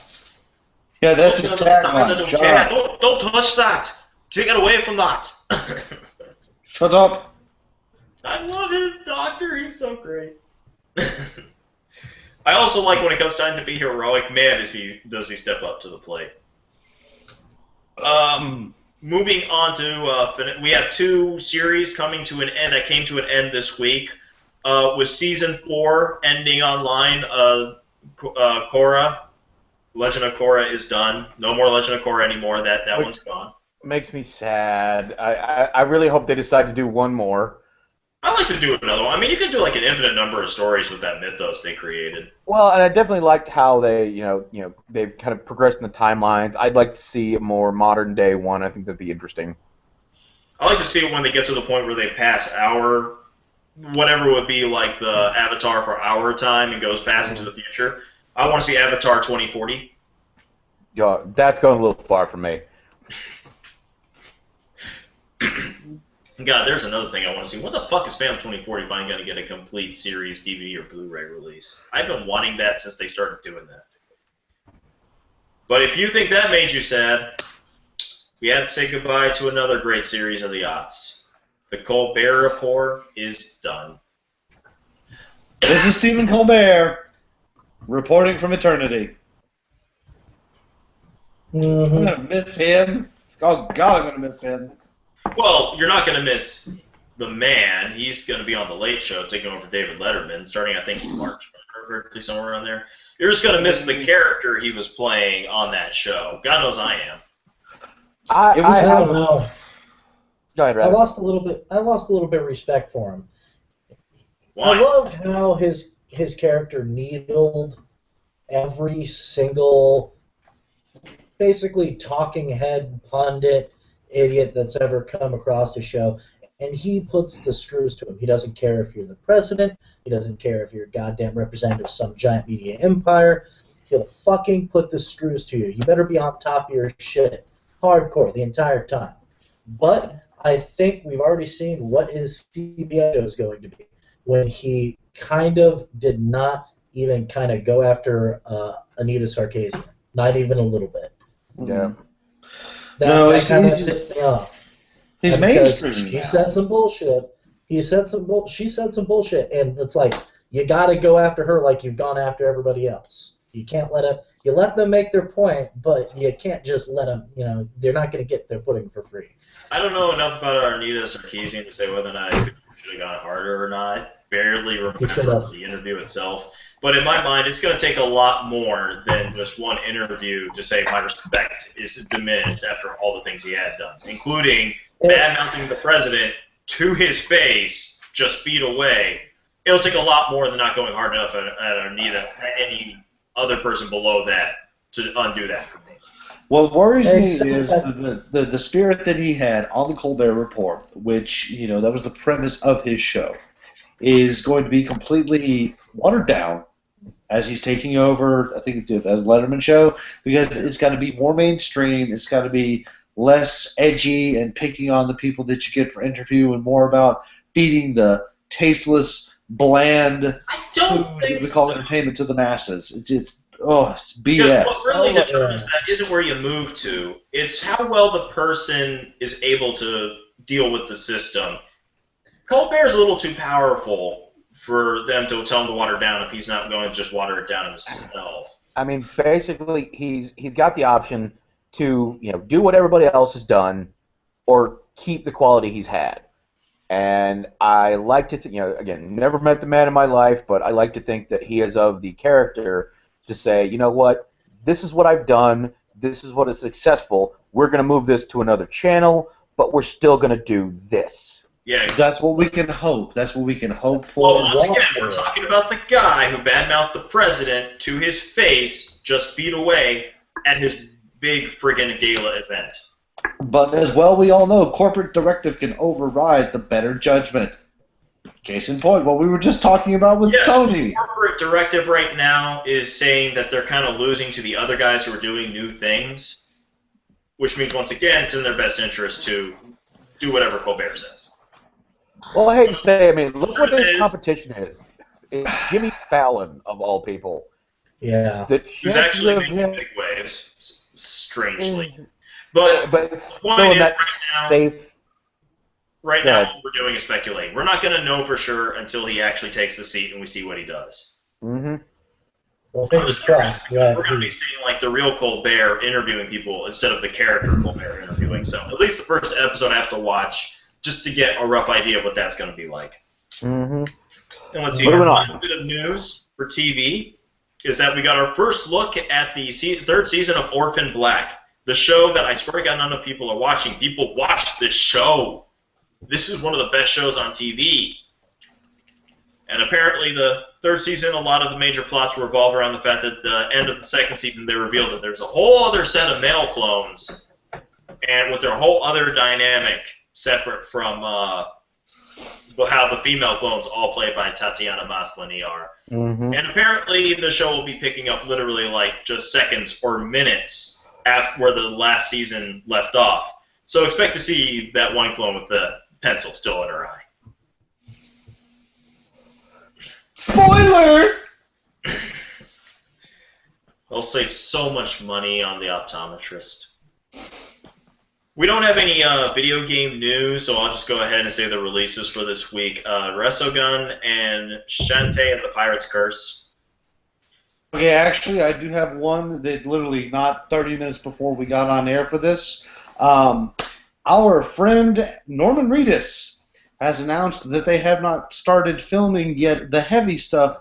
Yeah, that's his tagline. Don't touch that! Take it away from that! Shut up! I love his doctor, he's so great. I also like when it comes time to be heroic, man, does he step up to the plate. Moving on to, we have 2 series coming to an end, that came to an end this week. With Season 4 ending online, Korra, Legend of Korra is done. No more Legend of Korra anymore, that one's gone. Makes me sad. I really hope they decide to do one more. I'd like to do another one. I mean, you could do like an infinite number of stories with that mythos they created. Well, and I definitely liked how they, they've kind of progressed in the timelines. I'd like to see a more modern day one. I think that'd be interesting. I like to see it when they get to the point where they pass our, whatever would be like the Avatar for our time and goes past into the future. I want to see Avatar 2040. Yeah, that's going a little far for me. God, there's another thing I want to see. What the fuck is Phantom 2040 finally going to get a complete series, DVD, or Blu-ray release? I've been wanting that since they started doing that. But if you think that made you sad, we have to say goodbye to another great series of the aughts. The Colbert Report is done. This is Stephen Colbert, reporting from eternity. I'm going to miss him. Oh, God, I'm going to miss him. Well, you're not going to miss the man. He's going to be on the Late Show, taking over for David Letterman, starting, I think, in March, correctly, somewhere around there. You're just going to miss the character he was playing on that show. God knows I am. I don't know. Go ahead, I lost a little bit of respect for him. Why? I loved how his character needled every single, basically talking head pundit idiot that's ever come across the show, and he puts the screws to him. He doesn't care if you're the president. He doesn't care if you're a goddamn representative of some giant media empire. He'll fucking put the screws to you. You better be on top of your shit hardcore the entire time. But I think we've already seen what his CBS show is going to be when he kind of did not even kind of go after Anita Sarkeesian. Not even a little bit. Yeah. That kind of pissed me off. He's mainstream. She said some bullshit. She said some bullshit, and it's like you got to go after her like you've gone after everybody else. You can't you let them make their point, but you can't just let them. They're not going to get their pudding for free. I don't know enough about Arnita Sarkeesian to say whether or not I should have gone harder or not. I barely remember the interview itself. But in my mind, it's going to take a lot more than just one interview to say my respect is diminished after all the things he had done, including bad-mouthing the president to his face just feet away. It'll take a lot more than not going hard enough at Arnita, at any other person below that, to undo that for me. What worries me is the spirit that he had on the Colbert Report, which, that was the premise of his show, is going to be completely watered down as he's taking over, I think, as Letterman show, because it's got to be more mainstream, it's got to be less edgy and picking on the people that you get for interview and more about feeding the tasteless, bland food we call entertainment to the masses. It's BS. Because what really determines that isn't where you move to. It's how well the person is able to deal with the system. Colbert's a little too powerful for them to tell him to water it down if he's not going to just water it down himself. I mean, basically, he's got the option to do what everybody else has done, or keep the quality he's had. And I like to think, again, never met the man in my life, but I like to think that he is of the character to say, you know what, this is what I've done, this is what is successful, we're going to move this to another channel, but we're still going to do this. Yeah, that's what we can hope. That's what we can hope for. Well, once again, we're talking about the guy who badmouthed the president to his face just feet away at his big friggin' gala event. But as well we all know, corporate directive can override the better judgment. Case in point, what we were just talking about with Sony. Corporate directive right now is saying that they're kind of losing to the other guys who are doing new things, which means, once again, it's in their best interest to do whatever Colbert says. Well, I hate to say, I mean, look what his competition is. It's Jimmy Fallon, of all people. Yeah. The Who's chances actually of making him, big waves, strangely. But it's the still point in is, that right safe. now, what we're doing is speculating. We're not going to know for sure until he actually takes the seat and we see what he does. Mm-hmm. Well, fingers crossed. We're going to be seeing like the real Colbert interviewing people instead of the character Colbert interviewing. So at least the first episode I have to watch just to get a rough idea of what that's going to be like. Mm-hmm. And let's see, Moving a on. little bit of news for TV is that we got our first look at the third season of Orphan Black, the show that I swear to God none of people are watching. People watch this show. This is one of the best shows on TV. And apparently the third season, a lot of the major plots revolve around the fact that at the end of the second season they revealed that there's a whole other set of male clones and with their whole other dynamic separate from how the female clones, all played by Tatiana Maslany, are. Mm-hmm. And apparently the show will be picking up literally like just seconds or minutes after where the last season left off. So expect to see that one clone with the pencil still in her eye. Spoilers! They'll save so much money on the optometrist. We don't have any video game news, so I'll just go ahead and say the releases for this week. Resogun and Shantae and the Pirate's Curse. Okay, actually, I do have one that literally not 30 minutes before we got on air for this. Our friend Norman Reedus has announced that they have not started filming yet the heavy stuff,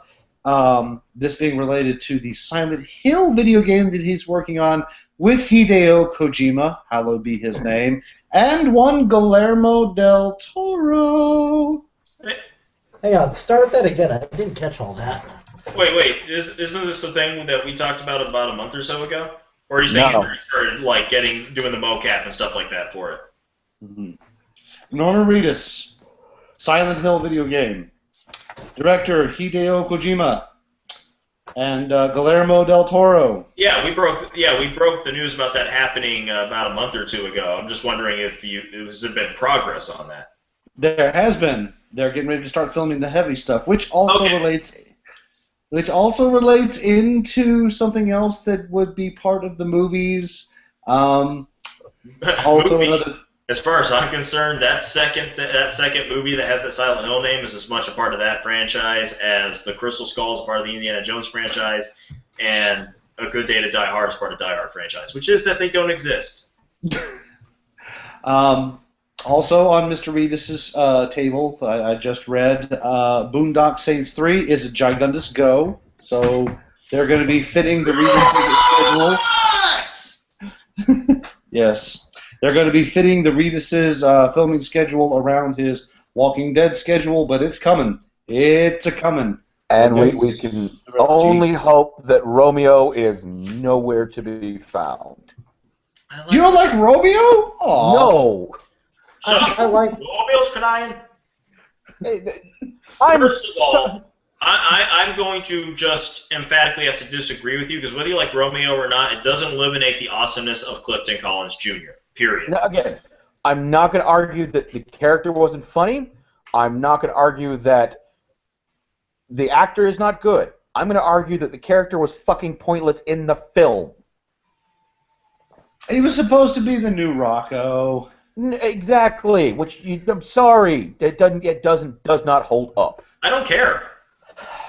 this being related to the Silent Hill video game that he's working on with Hideo Kojima, hallowed be his name, and one Guillermo del Toro. Hang on, start that again. I didn't catch all that. Wait, isn't this the thing that we talked about a month or so ago? Or are you saying he's already started like doing the mocap and stuff like that for it? Mm-hmm. Norman Reedus, Silent Hill video game. Director Hideo Kojima. And Guillermo del Toro. Yeah, we broke the news about that happening about a month or two ago. I'm just wondering if has there been progress on that? There has been. They're getting ready to start filming the heavy stuff, which also relates into something else that would be part of the movies. Also another. As far as I'm concerned, that second movie that has that Silent Hill name is as much a part of that franchise as the Crystal Skull is part of the Indiana Jones franchise, and A Good Day to Die Hard is part of Die Hard franchise, which is that they don't exist. Also on Mr. Reedus's table, I just read Boondock Saints 3 is a gigundous go, so they're going to be fitting the Reedus schedule. Yes. They're going to be fitting the Reedus's filming schedule around his Walking Dead schedule, but it's coming. It's a-coming. And we can only hope that Romeo is nowhere to be found. You don't like Romeo? Aww. No. I like Romeo's crying. First of all, I'm going to just emphatically have to disagree with you, because whether you like Romeo or not, it doesn't eliminate the awesomeness of Clifton Collins Jr., period. Now, again, I'm not going to argue that the character wasn't funny. I'm not going to argue that the actor is not good. I'm going to argue that the character was fucking pointless in the film. He was supposed to be the new Rocco. Exactly. I'm sorry, it does not hold up. I don't care.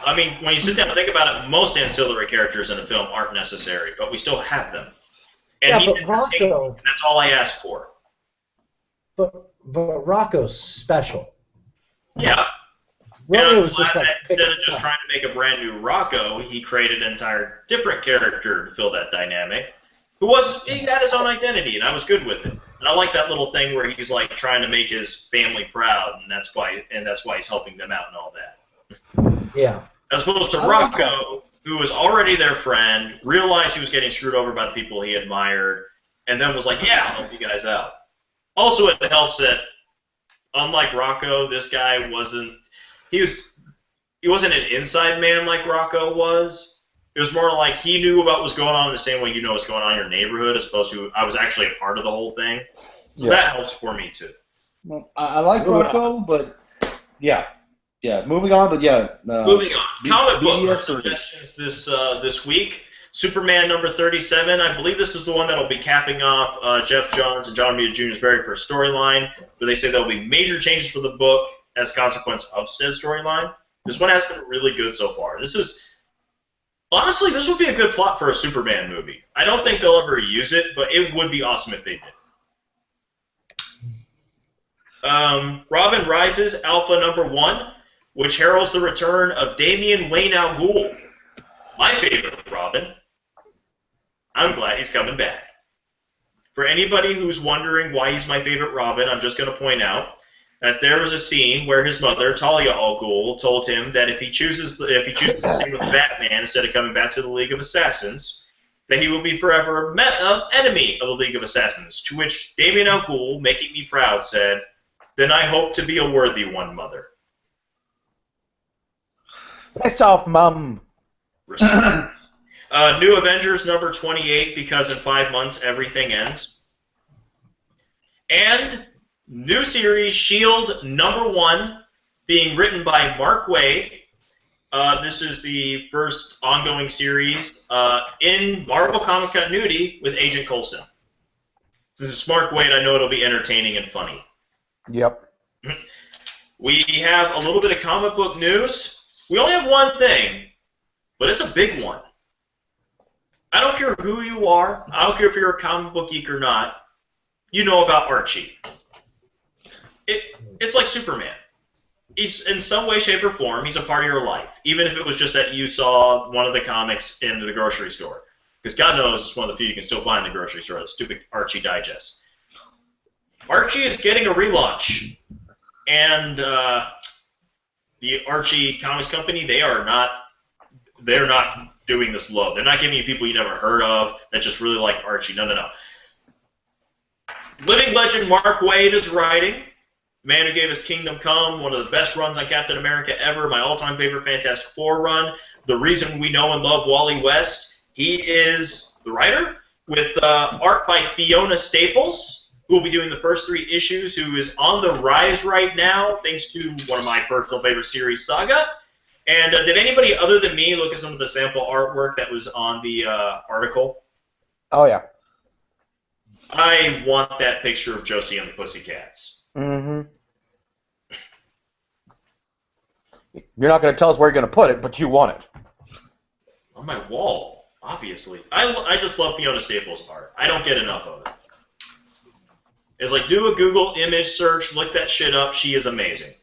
I mean, when you sit down and think about it, most ancillary characters in a film aren't necessary, but we still have them. And yeah, but Rocco. That's all I ask for. But Rocco's special. Yeah. Romeo was just like instead of just trying to make a brand new Rocco, he created an entire different character to fill that dynamic. He had his own identity, and I was good with it. And I like that little thing where he's like trying to make his family proud, and that's why he's helping them out and all that. Yeah. As opposed to Rocco, who was already their friend, realized he was getting screwed over by the people he admired, and then was like, "Yeah, I'll help you guys out." Also, it helps that, unlike Rocco, this guy wasn't. He wasn't an inside man like Rocco was. It was more like he knew about what was going on in the same way you know what's going on in your neighborhood, as opposed to I was actually a part of the whole thing. So that helps for me too. Well, I like Rocco, but yeah. Moving on, but yeah. Moving on. Comic book BBS suggestions this week. Superman number 37. I believe this is the one that'll be capping off Jeff Johns and John Romita Jr.'s very first storyline, where they say there'll be major changes for the book as a consequence of said storyline. This one has been really good so far. Honestly, this would be a good plot for a Superman movie. I don't think they'll ever use it, but it would be awesome if they did. Robin Rises, Alpha number 1, which heralds the return of Damian Wayne Al Ghul, my favorite Robin. I'm glad he's coming back. For anybody who's wondering why he's my favorite Robin, I'm just going to point out that there was a scene where his mother, Talia al Ghul, told him that if he chooses to stay with Batman instead of coming back to the League of Assassins, that he will be forever an enemy of the League of Assassins. To which Damian al Ghul, making me proud, said, "Then I hope to be a worthy one, Mother." Piss off, Mum. New Avengers number 28, because in 5 months everything ends. And new series S.H.I.E.L.D. number 1, being written by Mark Waid. This is the first ongoing series in Marvel Comics continuity with Agent Coulson. Since it's Mark Waid, I know it'll be entertaining and funny. Yep. We have a little bit of comic book news. We only have one thing, but it's a big one. I don't care who you are. I don't care if you're a comic book geek or not. You know about Archie. It's like Superman. He's in some way, shape, or form, he's a part of your life. Even if it was just that you saw one of the comics in the grocery store. Because God knows it's one of the few you can still find in the grocery store, the stupid Archie Digest. Archie is getting a relaunch. And the Archie Comics Company, they're not doing this low. They're not giving you people you never heard of that just really like Archie. No. Living legend Mark Waid is writing. Man who gave us Kingdom Come, one of the best runs on Captain America ever, my all-time favorite Fantastic Four run. The reason we know and love Wally West. He is the writer, with art by Fiona Staples, who will be doing the first 3 issues, who is on the rise right now, thanks to one of my personal favorite series, Saga. And did anybody other than me look at some of the sample artwork that was on the article? Oh, yeah. I want that picture of Josie and the Pussycats. Mm-hmm. You're not going to tell us where you're going to put it, but you want it. On my wall, obviously. I just love Fiona Staples' art. I don't get enough of it. It's like, do a Google image search, look that shit up. She is amazing.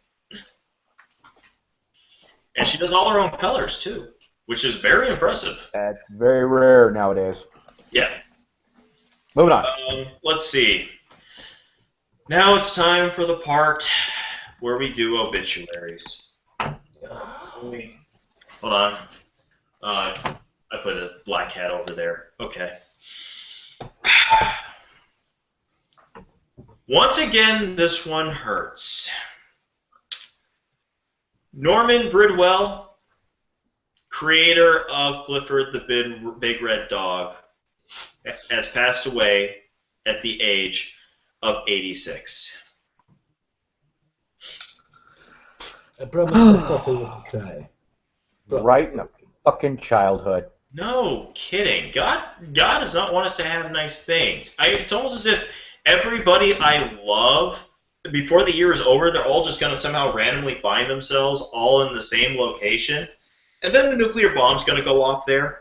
And she does all her own colors, too, which is very impressive. That's very rare nowadays. Yeah. Moving on. Let's see. Now it's time for the part where we do obituaries. Hold on. I put a black hat over there. Okay. Once again, this one hurts. Norman Bridwell, creator of Clifford the Big Red Dog, has passed away at the age of 86. I promised myself I wouldn't cry. Right in the fucking childhood. No kidding. God does not want us to have nice things. It's almost as if everybody I love, before the year is over, they're all just going to somehow randomly find themselves all in the same location. And then the nuclear bomb's going to go off there.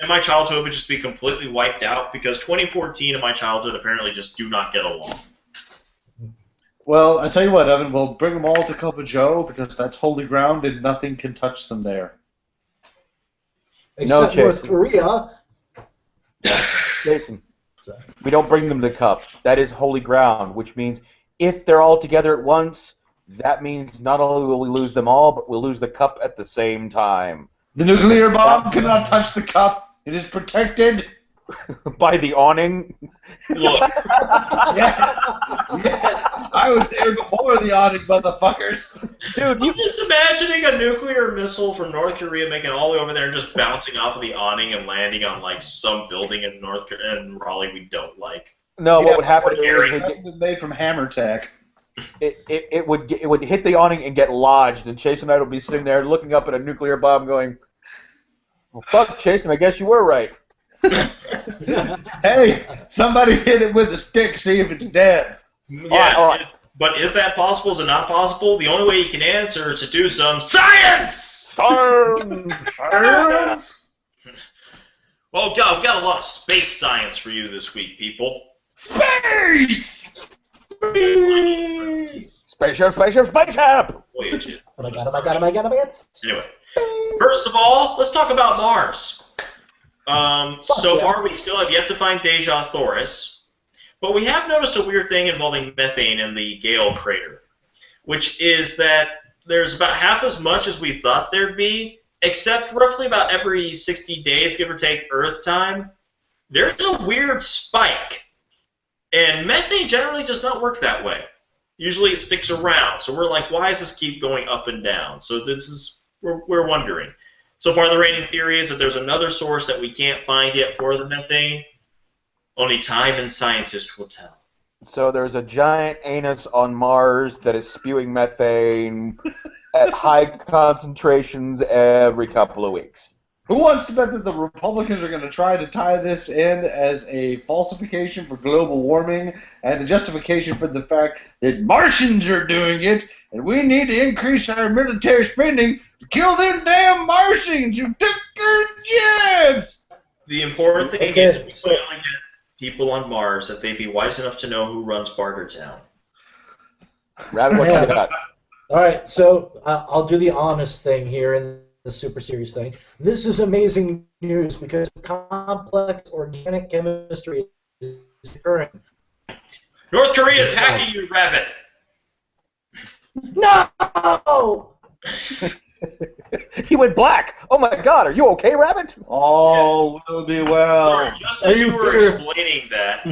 And my childhood would just be completely wiped out because 2014 and my childhood apparently just do not get along. Well, I tell you what, Evan, we'll bring them all to Cup of Joe because that's holy ground and nothing can touch them there. Except North Korea. Jason, we don't bring them to the cup. That is holy ground, which means if they're all together at once, that means not only will we lose them all, but we'll lose the cup at the same time. The nuclear bomb cannot touch the cup. It is protected. By the awning? Look. Yes. I was there before the awning, motherfuckers. Dude, I'm just imagining a nuclear missile from North Korea making all the way over there and just bouncing off of the awning and landing on like some building in Raleigh we don't like. No, Yeah, what would happen is Gary. That's been made from Hammer Tech. it would hit the awning and get lodged, and Chase and I would be sitting there looking up at a nuclear bomb, going, "Well, fuck, Chase, I guess you were right." Hey, somebody hit it with a stick, see if it's dead. Yeah, all right. But is that possible? Is it not possible? The only way you can answer is to do some science! Well, I've got a lot of space science for you this week, people. Space! Spaceship! Voyages. Oh my god. Anyway, first of all, let's talk about Mars. So far, we still have yet to find Deja Thoris, but we have noticed a weird thing involving methane in the Gale crater, which is that there's about half as much as we thought there'd be, except roughly about every 60 days, give or take, Earth time, there's a weird spike. And methane generally does not work that way. Usually it sticks around. So we're like, why does this keep going up and down? So this is, we're wondering. So far, the reigning theory is that there's another source that we can't find yet for the methane. Only time and scientists will tell. So there's a giant anus on Mars that is spewing methane at high concentrations every couple of weeks. Who wants to bet that the Republicans are going to try to tie this in as a falsification for global warming and a justification for the fact that Martians are doing it and we need to increase our military spending to kill them damn Martians who took our jobs? The important thing is we finally get people on Mars that they'd be wise enough to know who runs Bartertown. Rabbit, what you got? All right, so I'll do the honest thing here and the super serious thing. This is amazing news because complex organic chemistry is occurring. North Korea is hacking you, Rabbit. No! He went black. Oh my God, are you okay, Rabbit? All will be well. Just as you were explaining that.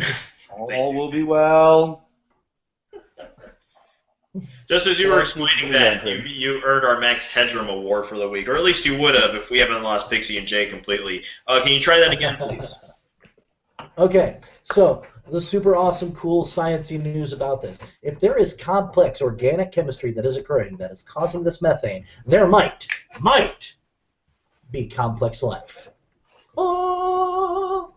All will be well. Just as you were explaining that, you earned our Max Headroom Award for the week, or at least you would have if we haven't lost Pixie and Jay completely. Can you try that again, please? Okay, so the super awesome, cool, sciencey news about this. If there is complex organic chemistry that is occurring that is causing this methane, there might be complex life. Oh!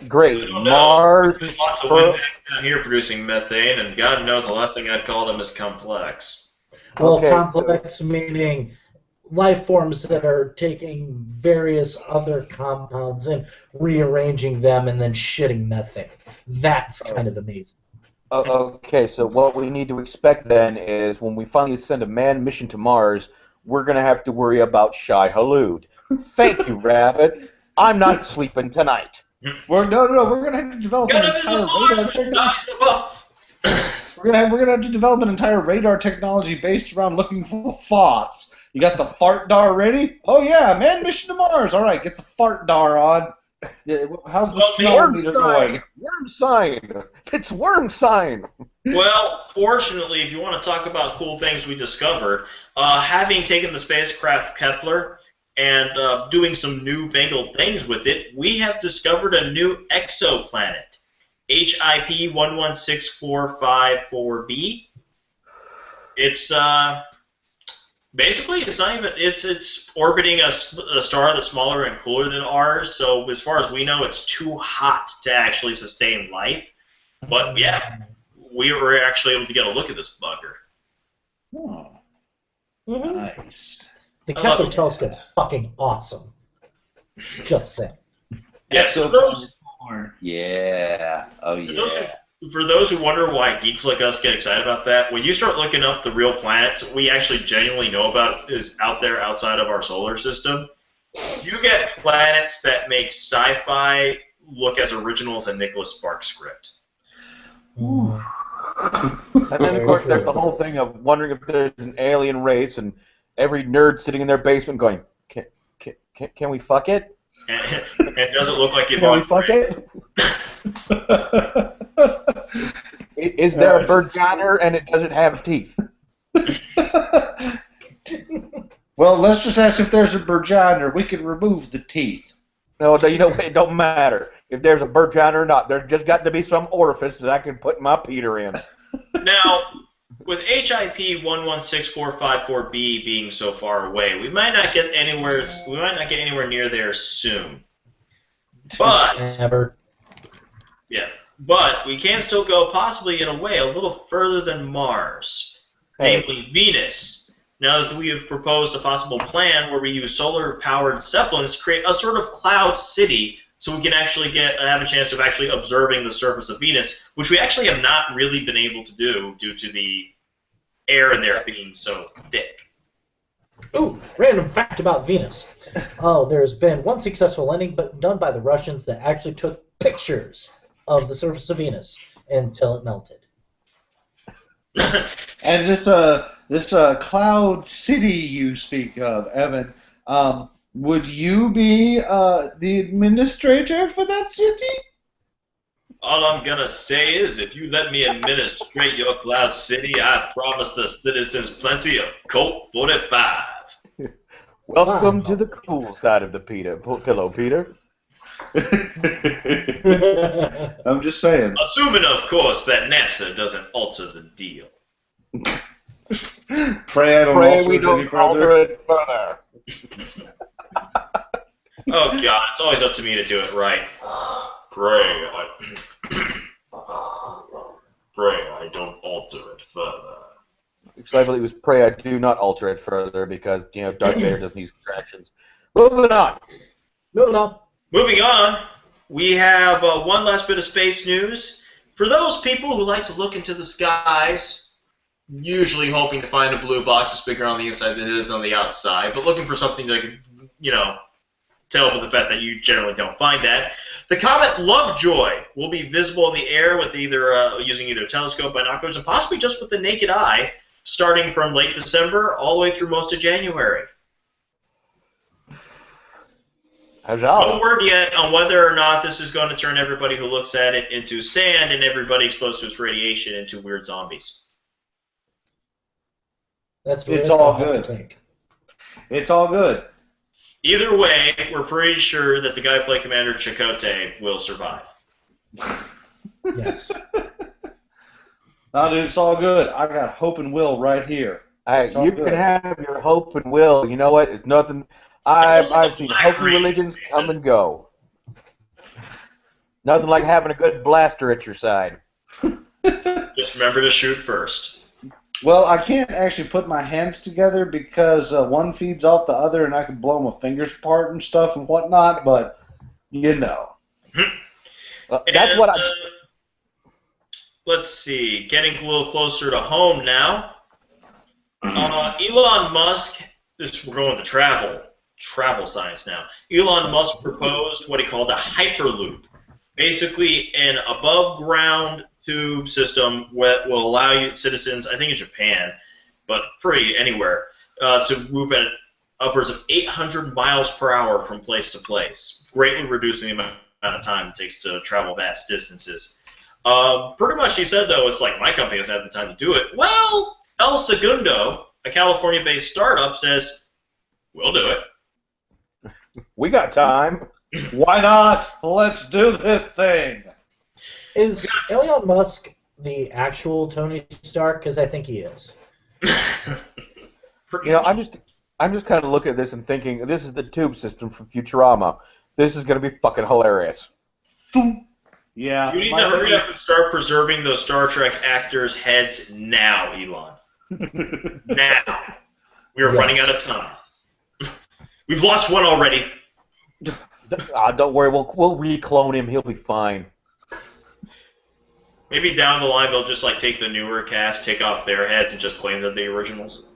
Great. Mars. There's lots of wind down here producing methane, and God knows the last thing I'd call them is complex. Well, Okay, complex meaning life forms that are taking various other compounds and rearranging them and then shitting methane. That's kind of amazing. Okay, so what we need to expect then is when we finally send a manned mission to Mars, we're going to have to worry about Shai Hulud. Thank you, Rabbit. I'm not sleeping tonight. We're gonna have to develop an entire radar technology. We're gonna have to develop an entire radar technology based around looking for farts. You got the fart dar ready? Oh yeah, manned mission to Mars. All right, get the fart dar on. Yeah, how's the smell meter going? Worm sign. It's worm sign. Well, fortunately, if you want to talk about cool things we discovered, having taken the spacecraft Kepler and doing some newfangled things with it, we have discovered a new exoplanet, HIP 116454b. It's basically it's not even it's orbiting a star that's smaller and cooler than ours. So as far as we know, it's too hot to actually sustain life. But yeah, we were actually able to get a look at this bugger. Oh, nice. The Kepler telescope is fucking awesome. Just saying. Yeah, so those, yeah. Oh yeah. For those who wonder why geeks like us get excited about that, when you start looking up the real planets we actually genuinely know about is out there outside of our solar system, you get planets that make sci-fi look as original as a Nicholas Sparks script. And then, of course, there's the whole thing of wondering if there's an alien race and every nerd sitting in their basement going, can we fuck it? And does it look like Can we fuck it? Is there a vagina and it doesn't have teeth? Well, let's just ask if there's a vagina. We can remove the teeth. No, you know, it don't matter. if there's a bird chowder or not. There's just got to be some orifice that I can put my Peter in. Now, with HIP 116454B being so far away, we might not get anywhere. We might not get anywhere near there soon. But Never. yeah, but we can still go possibly in a way a little further than Mars, namely Venus. Now that we have proposed a possible plan where we use solar-powered zeppelins to create a sort of cloud city, so we can actually have a chance of actually observing the surface of Venus, which we actually have not really been able to do due to the air in there being so thick. Ooh, random fact about Venus. Oh, there's been one successful landing done by the Russians that actually took pictures of the surface of Venus until it melted. And this cloud city you speak of, Evan, would you be the administrator for that city? All I'm gonna say is, if you let me administrate your cloud city, I promise the citizens plenty of Colt 45. Welcome to the cool side of the pillow, Peter. I'm just saying. Assuming, of course, that NASA doesn't alter the deal. Pray I don't Pray alter we it don't any alter further. it further. Oh God, it's always up to me to do it right. Pray I don't alter it further. Except I believe it was pray I do not alter it further because, Darth Vader doesn't use distractions. Moving on. Moving on. Moving on, we have one last bit of space news. For those people who like to look into the skies, usually hoping to find a blue box that's bigger on the inside than it is on the outside, but looking for something to, tell with the fact that you generally don't find that, the comet Lovejoy will be visible in the air with using either telescope, binoculars, and possibly just with the naked eye, starting from late December all the way through most of January. No word yet on whether or not this is going to turn everybody who looks at it into sand and everybody exposed to its radiation into weird zombies. That's It's all good. It's all good. Either way, we're pretty sure that the guy who played Commander Chakotay will survive. Yes. No, dude, it's all good. I got hope and will right here. Hey, you can have your hope and will. You know what? It's nothing. I've seen hokey religions come and go. Nothing like having a good blaster at your side. Just remember to shoot first. Well, I can't actually put my hands together because one feeds off the other, and I can blow my fingers apart and stuff and whatnot. But that's what I. Let's see. Getting a little closer to home now. Elon Musk. We're going to travel science now. Elon Musk proposed what he called a hyperloop, basically an above-ground tube system that will allow you citizens, I think in Japan, but free anywhere, to move at upwards of 800 miles per hour from place to place, greatly reducing the amount of time it takes to travel vast distances. Pretty much he said, though, it's like my company doesn't have the time to do it. Well, El Segundo, a California-based startup, says, we'll do it. We got time. Why not? Let's do this thing. Is Elon Musk the actual Tony Stark? Because I think he is. I'm just kind of looking at this and thinking, this is the tube system from Futurama. This is going to be fucking hilarious. Yeah. You need to hurry up and start preserving those Star Trek actors' heads now, Elon. Now. We are running out of time. We've lost one already. Don't worry, we'll re-clone him. He'll be fine. Maybe down the line they'll just take the newer cast, take off their heads, and just claim they're the originals.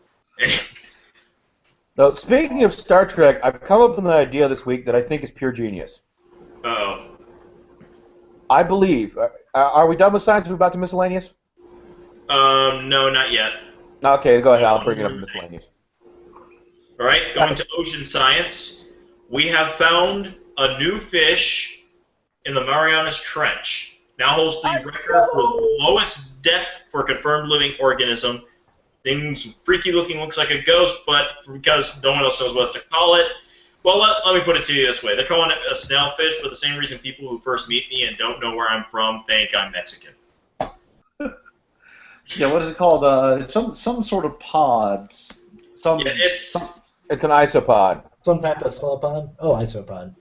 So, speaking of Star Trek, I've come up with an idea this week that I think is pure genius. Uh-oh. I believe. Are we done with science? Are we about to miscellaneous? No, not yet. Okay, go ahead. I'll bring it up in miscellaneous. All right, going to ocean science. We have found a new fish in the Marianas Trench. Now holds the record for lowest depth for a confirmed living organism. Things freaky looking, looks like a ghost, but because no one else knows what to call it, Well, let me put it to you this way. They're calling it a snailfish for the same reason people who first meet me and don't know where I'm from think I'm Mexican. Yeah, what is it called? Some sort of pod. It's an isopod. Some type of isopod? Oh, isopod.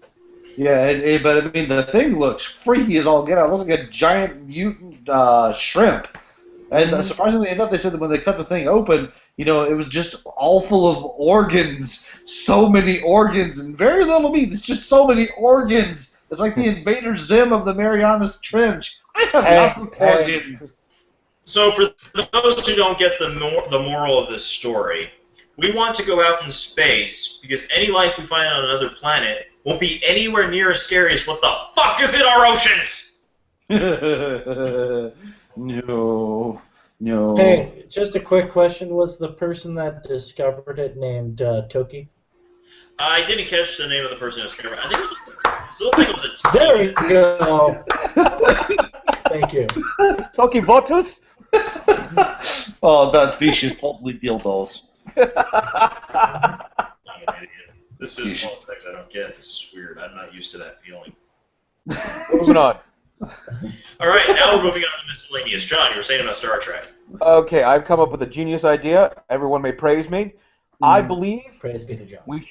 Yeah, but I mean, the thing looks freaky as all get out. It looks like a giant mutant shrimp. And surprisingly enough, they said that when they cut the thing open, it was just all full of organs. So many organs and very little meat. It's just so many organs. It's like the Invader Zim of the Marianas Trench. I have lots of organs. So for those who don't get the moral of this story, we want to go out in space because any life we find on another planet won't be anywhere near as scary as what the fuck is in our oceans! No. Hey, just a quick question. Was the person that discovered it named Toki? I didn't catch the name of the person who discovered it. I think it was a There you go. Thank you. Toki Votus? Oh, that fish is totally dildos. This is one of the things I don't get. This is weird. I'm not used to that feeling. Moving on. All right, now we're moving on to miscellaneous. John, you were saying about Star Trek. Okay, I've come up with a genius idea. Everyone may praise me. I believe Praise be to John. we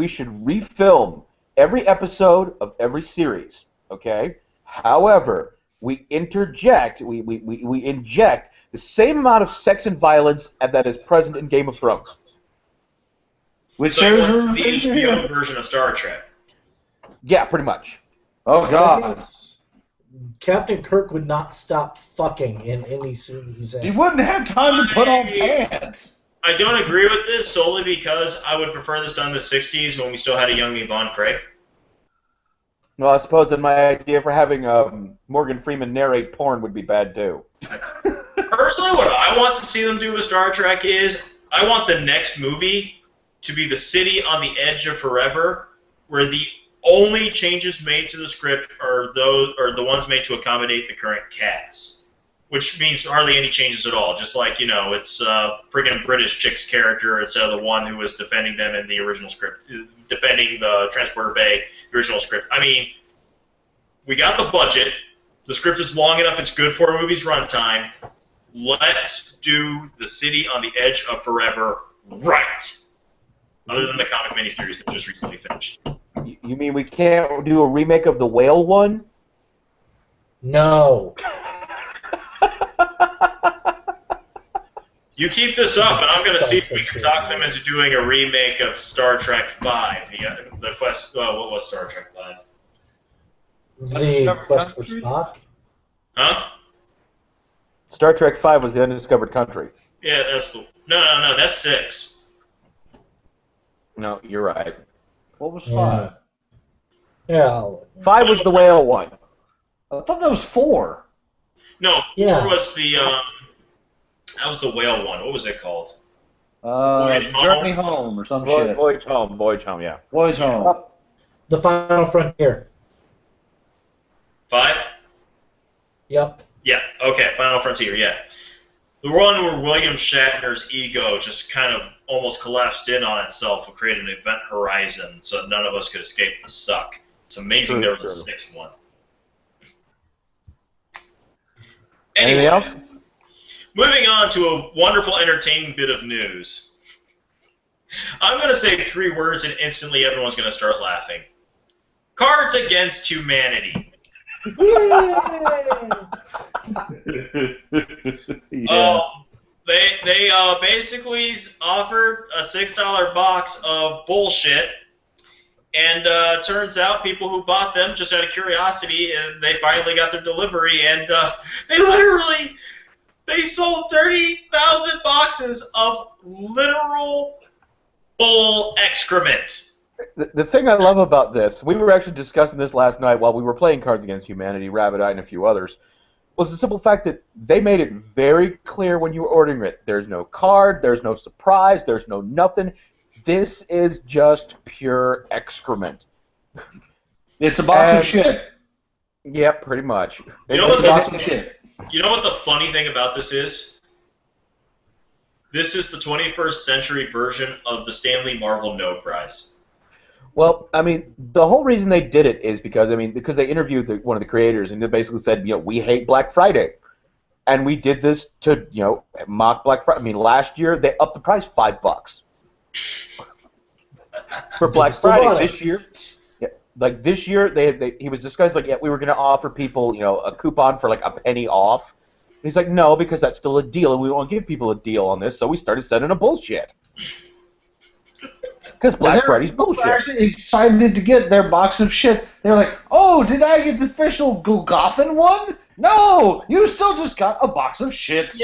should refilm every episode of every series. Okay. However, we inject the same amount of sex and violence that is present in Game of Thrones. Which So series you are want we the referring to HBO here? version of Star Trek. Yeah, pretty much. Oh, God. Captain Kirk would not stop fucking in any season. He wouldn't have time to put on pants. I don't agree with this solely because I would prefer this done in the 60s when we still had a young Yvonne Craig. Well, I suppose that my idea for having Morgan Freeman narrate porn would be bad too. Personally, what I want to see them do with Star Trek is I want the next movie to be the city on the edge of forever, where the only changes made to the script are the ones made to accommodate the current cast, which means hardly any changes at all. Just like it's friggin' British chick's character instead of the one who was defending them in the original script, defending the Transporter Bay, the original script. I mean, we got the budget. The script is long enough. It's good for a movie's runtime. Let's do the city on the edge of forever right. Other than the comic miniseries that just recently finished. You mean we can't do a remake of the Whale one? No. You keep this up, and I'm going to see if we can talk them into doing a remake of Star Trek V. The quest. What was Star Trek V? The Quest for Spock? Huh? Star Trek V was the Undiscovered Country. Yeah, that's the. No. That's 6. No, you're right. What was 5? Yeah. 5 was the Whale one. I thought that was 4. No, Yeah. 4 was the. That was the whale one. What was it called? Journey Home or some shit. Voyage Home, yeah. Voyage Home. The Final Frontier. 5? Yep. Yeah, okay, Final Frontier, yeah. The one where William Shatner's ego just kind of almost collapsed in on itself and created an event horizon so none of us could escape the suck. It's amazing there was a 6th one. Anything Anyway, else? moving on to a wonderful, entertaining bit of news. I'm going to say 3 words and instantly everyone's going to start laughing. Cards Against Humanity. Yeah. They basically offered a $6 box of bullshit, and turns out people who bought them just out of curiosity, and they finally got their delivery, and they sold 30,000 boxes of literal bull excrement. The thing I love about this, we were actually discussing this last night while we were playing Cards Against Humanity, Rabbit Eye, and a few others, was the simple fact that they made it very clear when you were ordering it. There's no card, there's no surprise, there's no nothing. This is just pure excrement. It's a box of shit. Yep, pretty much. You know It's a box of shit. You know what the funny thing about this is? This is the 21st century version of the Stanley Marvel No Prize. Well, I mean, the whole reason they did it is because they interviewed one of the creators, and they basically said, we hate Black Friday, and we did this to mock Black Friday. I mean, last year they upped the price $5 for Black Friday. This year, this year he was discussing we were going to offer people a coupon for a penny off. And he's like, no, because that's still a deal, and we won't give people a deal on this, so we started sending a bullshit. Because Black Friday's bullshit. They're actually excited to get their box of shit. They're like, oh, did I get the special Golgothan one? No, you still just got a box of shit.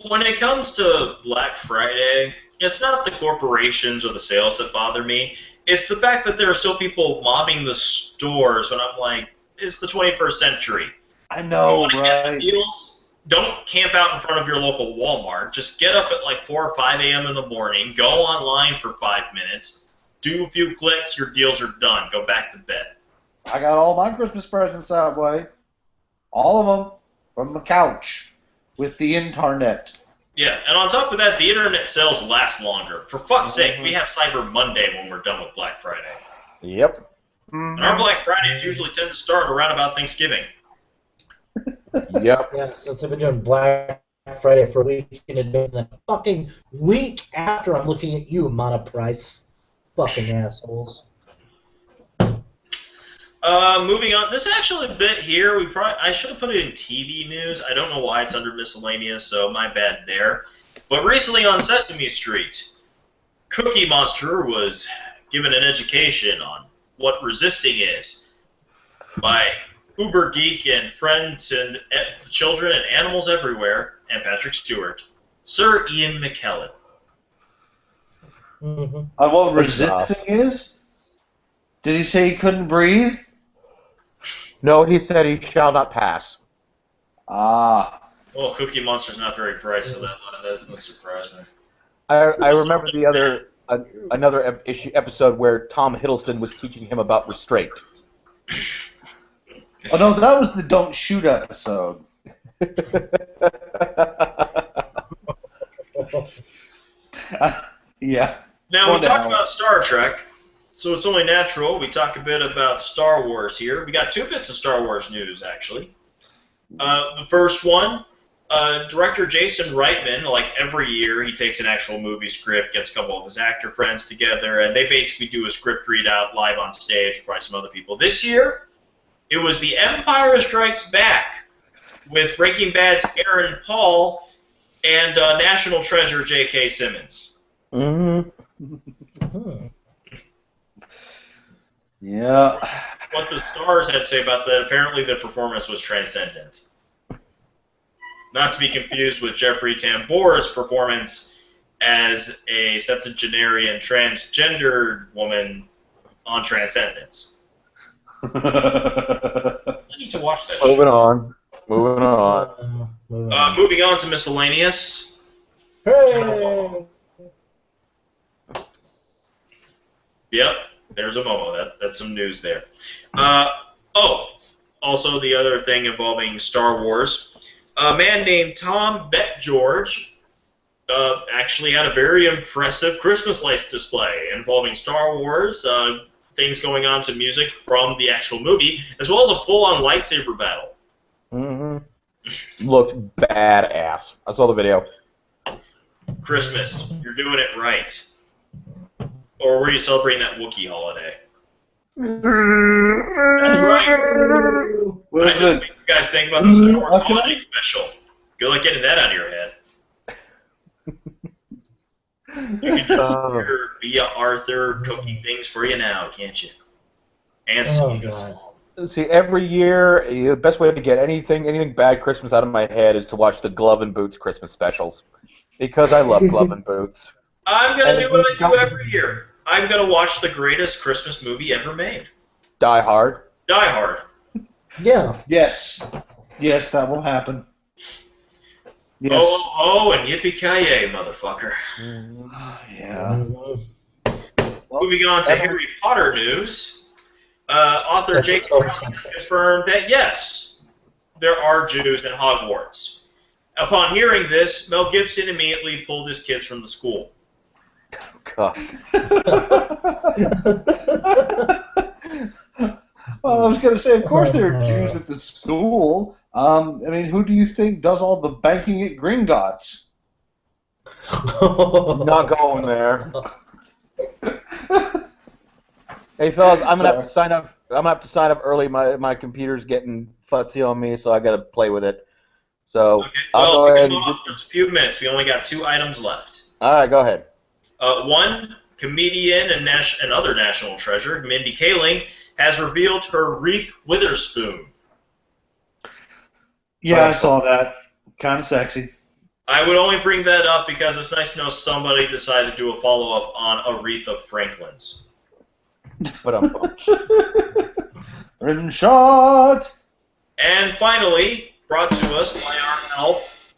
When it comes to Black Friday, it's not the corporations or the sales that bother me. It's the fact that there are still people mobbing the stores when I'm like, it's the 21st century. I know, right? Get the deals? Don't camp out in front of your local Walmart. Just get up at 4 or 5 a.m. in the morning, go online for 5 minutes, do a few clicks, your deals are done. Go back to bed. I got all my Christmas presents that way. All of them from the couch with the internet. Yeah, and on top of that, the internet sales last longer. For fuck's sake, we have Cyber Monday when we're done with Black Friday. Yep. And our Black Fridays usually tend to start around about Thanksgiving. Yep. Yeah, since I've been doing Black Friday for a week in advance, and the fucking week after I'm looking at you, Monoprice. Fucking assholes. Moving on. This actually bit here, I should have put it in TV news. I don't know why it's under miscellaneous, so my bad there. But recently on Sesame Street, Cookie Monster was given an education on what resisting is by Uber Geek and friends and children and animals everywhere, and Patrick Stewart, Sir Ian McKellen. On what resisting is? Did he say he couldn't breathe? No, he said he shall not pass. Ah. Well, Cookie Monster's not very bright, so that doesn't surprise me. I remember another episode where Tom Hiddleston was teaching him about restraint. Oh no, that was the Don't Shoot episode. Yeah. Now, we talk about Star Trek, so it's only natural we talk a bit about Star Wars here. We got 2 bits of Star Wars news, actually. The first one, director Jason Reitman, every year, he takes an actual movie script, gets a couple of his actor friends together, and they basically do a script readout live on stage with probably some other people. This year, it was The Empire Strikes Back with Breaking Bad's Aaron Paul and National Treasure J.K. Simmons. Mm-hmm. Yeah. What the stars had to say about that, apparently the performance was transcendent. Not to be confused with Jeffrey Tambor's performance as a septuagenarian transgendered woman on Transcendence. I need to watch that Moving show. on. Moving on to miscellaneous. Hey! Yep, there's a Momo. That's some news there. Also the other thing involving Star Wars. A man named Tom Betgeorge actually had a very impressive Christmas lights display involving Star Wars, things going on to music from the actual movie, as well as a full-on lightsaber battle. Mm-hmm. Looked badass. I saw the video. Christmas, you're doing it right. Or were you celebrating that Wookiee holiday? That's right. What I is just it? make you guys think about the Star Wars holiday special. Good luck getting that out of your head. You can just hear Via Arthur cooking things for you now, can't you? And See, every year, the best way to get anything bad Christmas out of my head is to watch the Glove and Boots Christmas specials. Because I love Glove and Boots. I'm going to do what I do every year. I'm going to watch the greatest Christmas movie ever made. Die Hard. Die Hard. Yeah. Yes. Yes, that will happen. Yes. Oh, and yippee-ki-yay, motherfucker. Yeah. Moving on to Harry Potter news. Author J.K. Rowling confirmed that, yes, there are Jews in Hogwarts. Upon hearing this, Mel Gibson immediately pulled his kids from the school. God. Well, I was going to say, of course there are Jews at the school. I mean, who do you think does all the banking at Gringotts? Not going there. Hey fellas, I'm gonna have to sign up. I'm gonna have to sign up early. My computer's getting futzy on me, so I gotta play with it. So Okay. I'll Well, go ahead and just a few minutes. We only got 2 items left. all right, go ahead. One, comedian and other national treasure, Mindy Kaling, has revealed her Reese Witherspoon. Yeah, I saw that. Kind of sexy. I would only bring that up because it's nice to know somebody decided to do a follow-up on Aretha Franklin's. But I'm Rim shot! And finally, brought to us by our elf,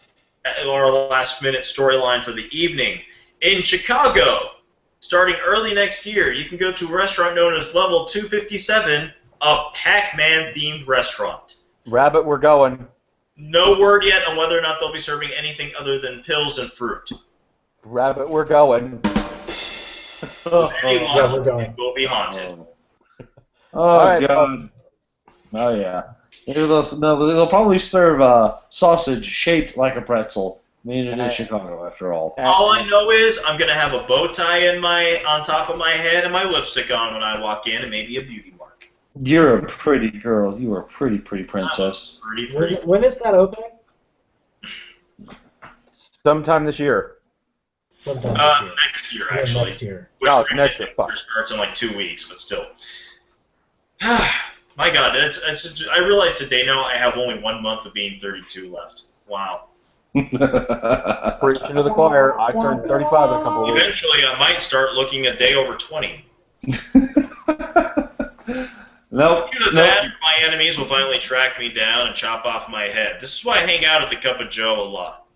our last-minute storyline for the evening. In Chicago, starting early next year, you can go to a restaurant known as Level 257, a Pac-Man themed restaurant. Rabbit, we're going. No word yet on whether or not they'll be serving anything other than pills and fruit. Rabbit, we're going. Any luck, we're going. it will be haunted. Oh, right, God. Oh, yeah. They'll probably serve sausage shaped like a pretzel. I mean, it is Chicago, after all. All I know is I'm going to have a bow tie on top of my head and my lipstick on when I walk in, and maybe a beauty mark. You're a pretty girl. You are a pretty princess. Pretty. When is that opening? Sometime this year. Sometime this year. Next year, actually. Next year. Which Next year. Fuck. Starts in like 2 weeks, but still. My God, I realized today now I have only 1 month of being 32 left. Wow. Preaching to the choir. I turned 35 in a couple of weeks. Eventually, I might start looking a day over 20. Nope. Either that, or my enemies will finally track me down and chop off my head. This is why I hang out at the Cup of Joe a lot.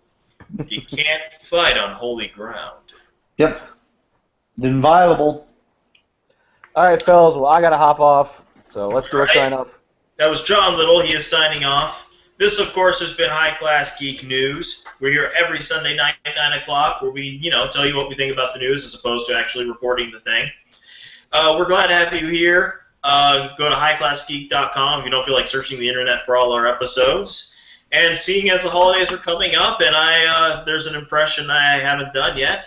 You can't fight on holy ground. Yep. Inviolable. All right, fellas. Well, I gotta hop off. So let's do a sign up. That was John Little. He is signing off. This, of course, has been High Class Geek News. We're here every Sunday night at 9 o'clock where we, tell you what we think about the news as opposed to actually reporting the thing. We're glad to have you here. Go to highclassgeek.com if you don't feel like searching the internet for all our episodes. And seeing as the holidays are coming up and there's an impression I haven't done yet,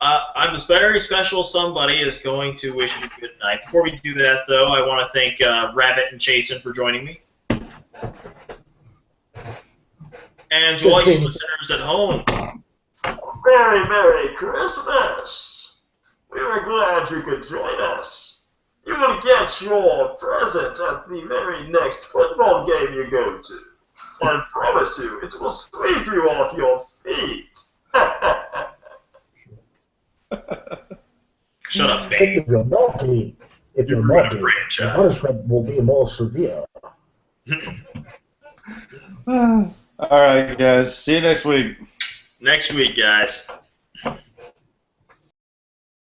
I'm a very special somebody is going to wish you a good night. Before we do that, though, I want to thank Rabbit and Chasen for joining me. And to all you listeners at home, Merry, Merry Christmas! We are glad you could join us. You will get your present at the very next football game you go to. I promise you, it will sweep you off your feet. Shut up, babe. If you're naughty, the punishment will be more severe. All right, guys. See you next week. Next week, guys.